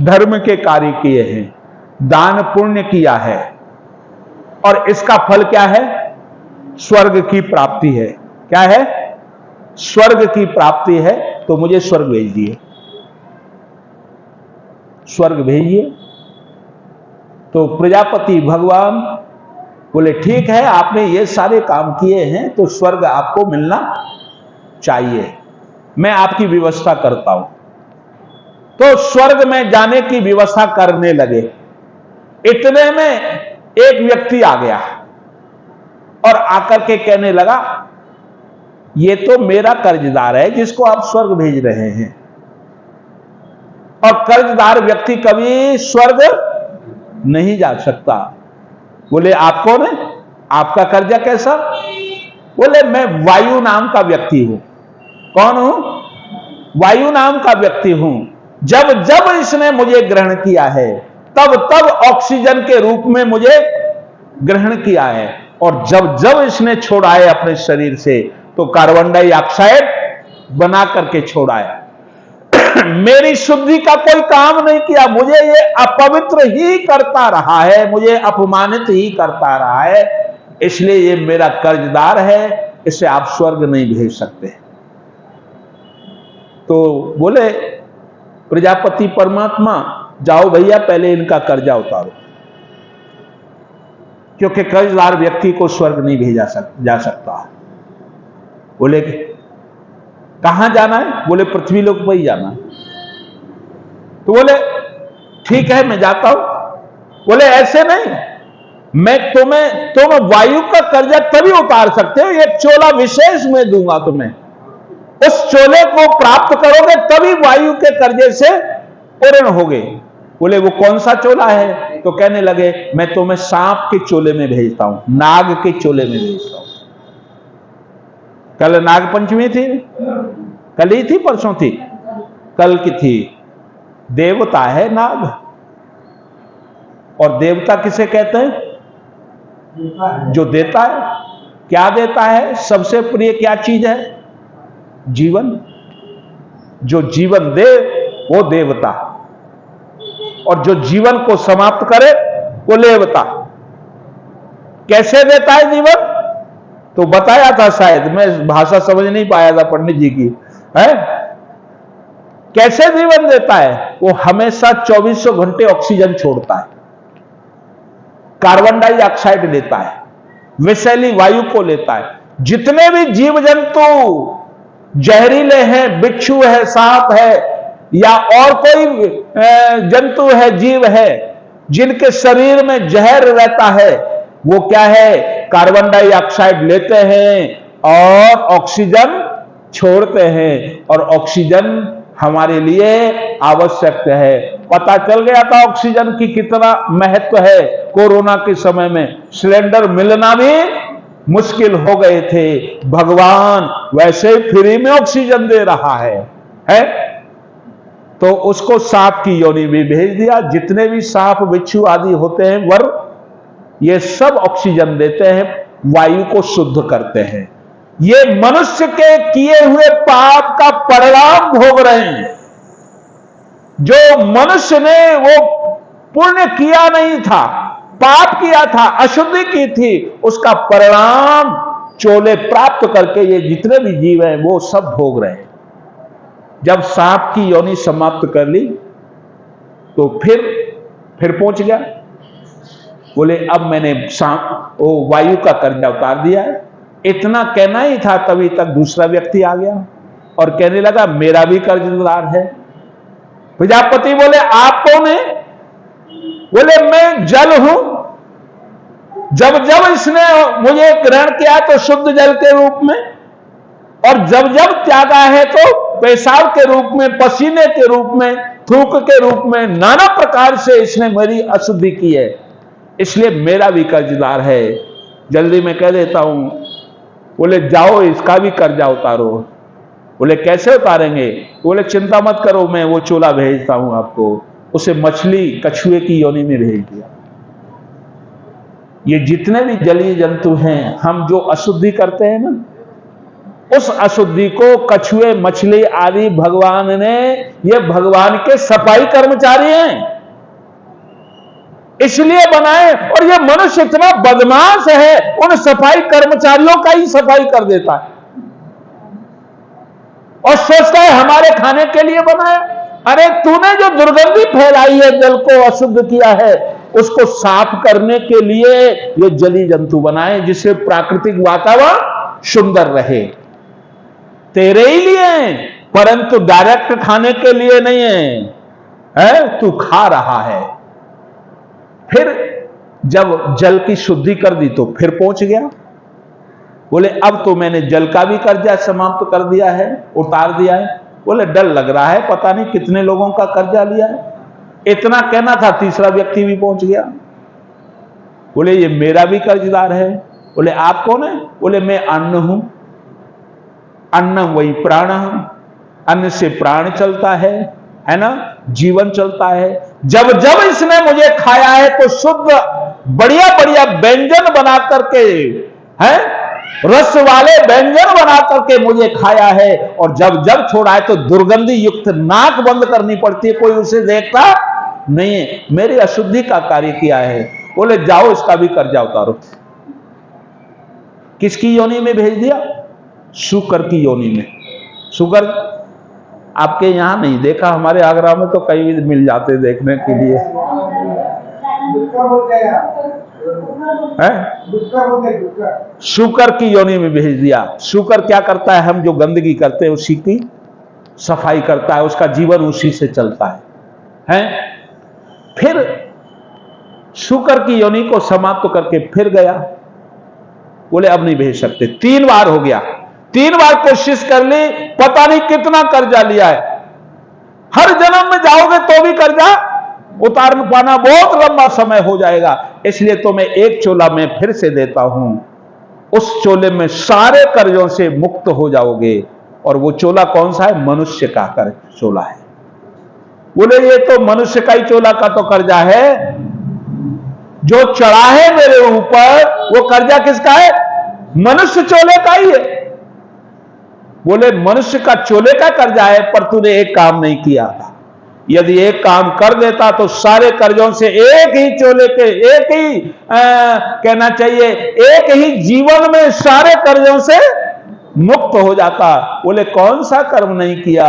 धर्म के कार्य किए हैं, दान पुण्य किया है और इसका फल क्या है? स्वर्ग की प्राप्ति है। क्या है? स्वर्ग की प्राप्ति है। तो मुझे स्वर्ग भेज दिए, स्वर्ग भेजिए। तो प्रजापति भगवान बोले, ठीक है, आपने ये सारे काम किए हैं तो स्वर्ग आपको मिलना चाहिए, मैं आपकी व्यवस्था करता हूं। तो स्वर्ग में जाने की व्यवस्था करने लगे। इतने में एक व्यक्ति आ गया और आकर के कहने लगा, ये तो मेरा कर्जदार है जिसको आप स्वर्ग भेज रहे हैं, और कर्जदार व्यक्ति कभी स्वर्ग नहीं जा सकता। बोले आप कौन है, आपका कर्जा कैसा? बोले मैं वायु नाम का व्यक्ति हूं। कौन हूं? वायु नाम का व्यक्ति हूं। जब जब इसने मुझे ग्रहण किया है तब तब ऑक्सीजन के रूप में मुझे ग्रहण किया है, और जब जब इसने छोड़ा है अपने शरीर से तो कार्बन डाइऑक्साइड बना करके छोड़ा है। मेरी शुद्धि का कोई काम नहीं किया, मुझे ये अपवित्र ही करता रहा है, मुझे अपमानित ही करता रहा है, इसलिए ये मेरा कर्जदार है, इसे आप स्वर्ग नहीं भेज सकते। तो बोले प्रजापति परमात्मा, जाओ भैया पहले इनका कर्जा उतारो, क्योंकि कर्जदार व्यक्ति को स्वर्ग नहीं भेजा जा सकता। बोले कहां जाना है? बोले पृथ्वी लोक पर ही जाना है। तो बोले ठीक है मैं जाता हूं। बोले ऐसे नहीं, मैं तुम वायु का कर्जा तभी उतार सकते हो, एक चोला विशेष में दूंगा तुम्हें, उस चोले को प्राप्त करोगे तभी वायु के कर्जे से पूर्ण होगे। बोले वो कौन सा चोला है? तो कहने लगे मैं तुम्हें सांप के चोले में भेजता हूं, नाग के चोले में भेजता हूं। कल नाग पंचमी थी, कल ही थी परसों थी, कल की थी। देवता है नाग, और देवता किसे कहते हैं? जो देता है। क्या देता है? सबसे प्रिय क्या चीज है? जीवन। जो जीवन दे वो देवता, और जो जीवन को समाप्त करे वो लेवता। कैसे देता है जीवन? तो बताया था, शायद मैं भाषा समझ नहीं पाया था पंडित जी की, है? कैसे जीवन देता है? वो हमेशा 2400 घंटे ऑक्सीजन छोड़ता है, कार्बन डाइऑक्साइड लेता है, विषैली वायु को लेता है। जितने भी जीव जंतु जहरीले हैं, बिच्छू है, सांप है, या और कोई जंतु है, जीव है, जिनके शरीर में जहर रहता है, वो क्या है? कार्बन डाइऑक्साइड लेते हैं और ऑक्सीजन छोड़ते हैं, और ऑक्सीजन हमारे लिए आवश्यक है। पता चल गया था ऑक्सीजन की कितना महत्व है। कोरोना के समय में सिलेंडर मिलना भी मुश्किल हो गए थे, भगवान वैसे ही फ्री में ऑक्सीजन दे रहा है? तो उसको सांप की योनि में भेज दिया। जितने भी सांप बिच्छू आदि होते हैं वर, ये सब ऑक्सीजन देते हैं, वायु को शुद्ध करते हैं। ये मनुष्य के किए हुए पाप का परिणाम भोग रहे हैं। जो मनुष्य ने वो पुण्य किया नहीं था, पाप किया था, अशुद्धि की थी, उसका परिणाम चोले प्राप्त करके ये जितने भी जीव हैं वो सब भोग रहे हैं। जब सांप की योनि समाप्त कर ली तो फिर पहुंच गया। बोले अब मैंने वायु का कर्जा उतार दिया है। इतना कहना ही था, तभी तक दूसरा व्यक्ति आ गया और कहने लगा मेरा भी कर्जदार है। प्रजापति बोले आप कौन है? बोले मैं जल हूं। जब जब इसने मुझे ग्रहण किया तो शुद्ध जल के रूप में, और जब जब त्यागा है तो पेशाब के रूप में, पसीने के रूप में, थूक के रूप में, नाना प्रकार से इसने मेरी अशुद्धि की है, इसलिए मेरा भी कर्जदार है। जल्दी में कह देता हूं। बोले जाओ इसका भी कर्जा उतारो। बोले कैसे उतारेंगे? बोले चिंता मत करो, मैं वो चोला भेजता हूं आपको। उसे मछली कछुए की योनि में भेज दिया। ये जितने भी जलीय जंतु हैं, हम जो अशुद्धि करते हैं ना, उस अशुद्धि को कछुए, मछली आदि भगवान ने, ये भगवान के सफाई कर्मचारी हैं, इसलिए बनाए। और ये मनुष्य इतना बदमाश है, उन सफाई कर्मचारियों का ही सफाई कर देता है और सोचता है हमारे खाने के लिए बनाया। अरे तूने जो दुर्गंधी फैलाई है, जल को अशुद्ध किया है, उसको साफ करने के लिए ये जलीय जंतु बनाए, जिससे प्राकृतिक वातावरण सुंदर रहे। तेरे ही लिए, परंतु डायरेक्ट खाने के लिए नहीं है, तू खा रहा है। फिर जब जल की शुद्धि कर दी तो फिर पहुंच गया। बोले अब तो मैंने जल का भी कर्जा समाप्त कर दिया है, उतार दिया है। बोले डर लग रहा है, पता नहीं कितने लोगों का कर्जा लिया है। इतना कहना था, तीसरा व्यक्ति भी पहुंच गया। बोले ये मेरा भी कर्जदार है। बोले आप कौन है? बोले मैं अन्न हूं, अन्न वही प्राण हूं, अन्न से प्राण चलता है ना, जीवन चलता है। जब जब इसने मुझे खाया है तो शुद्ध बढ़िया बढ़िया व्यंजन बना करके, है रस वाले व्यंजन बना करके मुझे खाया है, और जब जब छोड़ा है तो दुर्गंधी युक्त नाक बंद करनी पड़ती है, कोई उसे देखता नहीं है। मेरी अशुद्धि का कार्य किया है। बोले जाओ इसका भी कर्जा उतारो। किसकी योनि में भेज दिया? शुकर की योनि में। शुकर आपके यहां नहीं देखा, हमारे आगरा में तो कई भी मिल जाते देखने के लिए है। शुकर की योनि में भेज दिया। शुकर क्या करता है? हम जो गंदगी करते हैं उसी की सफाई करता है, उसका जीवन उसी से चलता है? फिर शुकर की योनि को समाप्त करके फिर गया। बोले अब नहीं भेज सकते। 3 बार हो गया, 3 बार कोशिश कर ली, पता नहीं कितना कर्जा लिया है। हर जन्म में जाओगे तो भी कर्जा उतार पाना बहुत लंबा समय हो जाएगा, इसलिए तो मैं एक चोला में फिर से देता हूं। उस चोले में सारे कर्जों से मुक्त हो जाओगे। और वो चोला कौन सा है? मनुष्य का कर चोला है। बोले ये तो मनुष्य का ही चोला का तो कर्जा है, जो चढ़ा है मेरे ऊपर वो कर्जा किसका है? मनुष्य चोले का ही है। बोले मनुष्य का चोले का कर्जा है, पर तूने एक काम नहीं किया था। यदि एक काम कर देता तो सारे कर्जों से एक ही चोले के, एक ही कहना चाहिए एक ही जीवन में सारे कर्जों से मुक्त हो जाता। बोले कौन सा कर्म नहीं किया?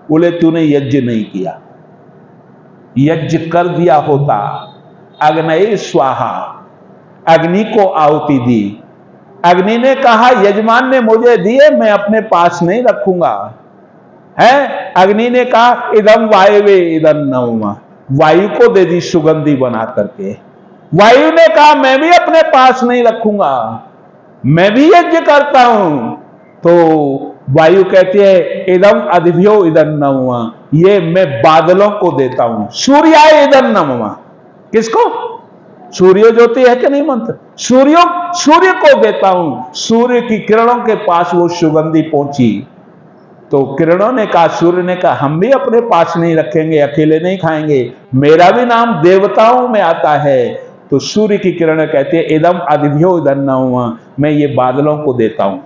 बोले तूने यज्ञ नहीं किया। यज्ञ कर दिया होता, अग्नये स्वाहा, अग्नि को आहुति दी। अग्नि ने कहा यजमान ने मुझे दिए, मैं अपने पास नहीं रखूंगा, है। अग्नि ने कहा इदम वायवे इदम नवमा, वायु को दे दी सुगंधी बना करके। वायु ने कहा मैं भी अपने पास नहीं रखूंगा, मैं भी यज्ञ करता हूं। तो वायु कहती है इदम अधिभ्यो इदम नवमा, ये मैं बादलों को देता हूं। सूर्याय इदम नवमा, किसको? सूर्य ज्योति है कि नहीं मंत्र? सूर्य को देता हूं। सूर्य की किरणों के पास वो सुगंधी पहुंची तो किरणों ने कहा, सूर्य ने कहा हम भी अपने पास नहीं रखेंगे, अकेले नहीं खाएंगे, मेरा भी नाम देवताओं में आता है। तो सूर्य की किरणें कहती है इदम अधिभ्यो इदम नवमा, मैं ये बादलों को देता हूं।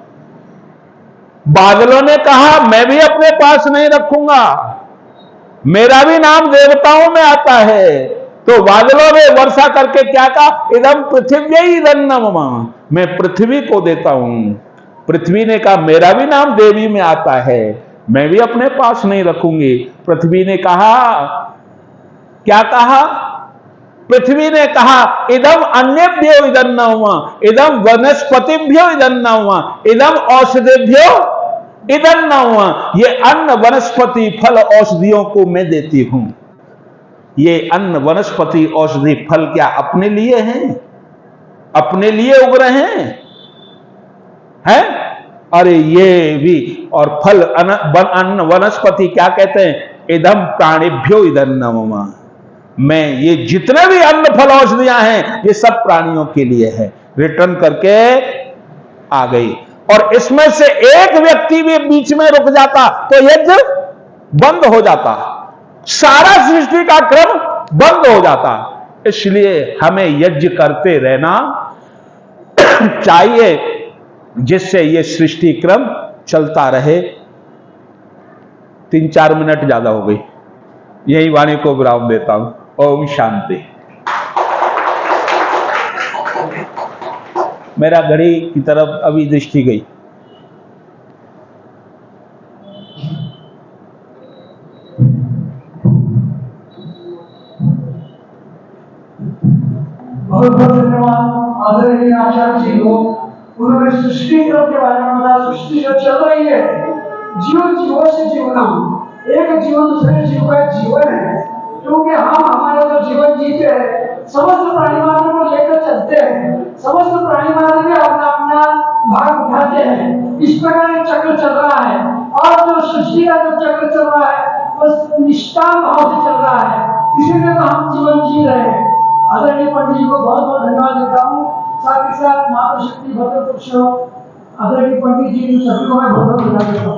बादलों ने कहा मैं भी अपने पास नहीं रखूंगा, मेरा भी नाम देवताओं में आता है। तो बादलों ने वर्षा करके क्या कहा? इदम पृथ्वी इदम नवमा, मैं पृथ्वी को देता हूं। पृथ्वी ने कहा मेरा भी नाम देवी में आता है, मैं भी अपने पास नहीं रखूंगी। पृथ्वी ने कहा, क्या कहा? पृथ्वी ने कहा इदम अन्यभ्यो इदम नवमा, इदम वनस्पतिभ्यो इदम नवमा, इदम औषधिभ्यो इदम नवमा, ये अन्न वनस्पति फल औषधियों को मैं देती हूं। ये अन्न वनस्पति औषधि फल क्या अपने लिए हैं? अपने लिए उग रहे हैं? अरे ये भी, और फल अन्न वनस्पति क्या कहते हैं? इदम प्राणिभ्यो इदम नवमा, मैं ये जितने भी अन्न फल औषधियां हैं ये सब प्राणियों के लिए है। रिटर्न करके आ गई। और इसमें से एक व्यक्ति भी बीच में रुक जाता तो यज्ञ बंद हो जाता, सारा सृष्टि का क्रम बंद हो जाता। इसलिए हमें यज्ञ करते रहना चाहिए, जिससे यह सृष्टि क्रम चलता रहे। 3-4 मिनट ज्यादा हो गई, यही वाणी को विराम देता हूं। ओम शांति। मेरा घड़ी की तरफ अभी दृष्टि गई। बहुत बहुत धन्यवाद आदरणीय आचार्य जी को। उन्होंने सृष्टि क्रम के बारे में बताया। सृष्टि जो चल रही है, जीवों से जीवनम, एक जीवन दूसरे जीव का जीवन है। क्योंकि हम हमारा जो जीवन जीते हैं, समस्त प्राणी मात्र को लेकर चलते हैं। समस्त प्राणी मात्र भी अपना अपना भाग उठाते हैं। इस प्रकार एक चक्र चल रहा है और जो सृष्टि का जो चक्र चल रहा है वो निष्काम भाव से चल रहा है, इसीलिए तो हम जीवन जी रहे हैं। आदरणीय पंडित जी को बहुत बहुत धन्यवाद देता हूँ। साथ ही साथ मातृशक्ति भद्र पुरुषों आदरणीय पंडित जी सभी को मैं बहुत बहुत धन्यवाद देता हूँ।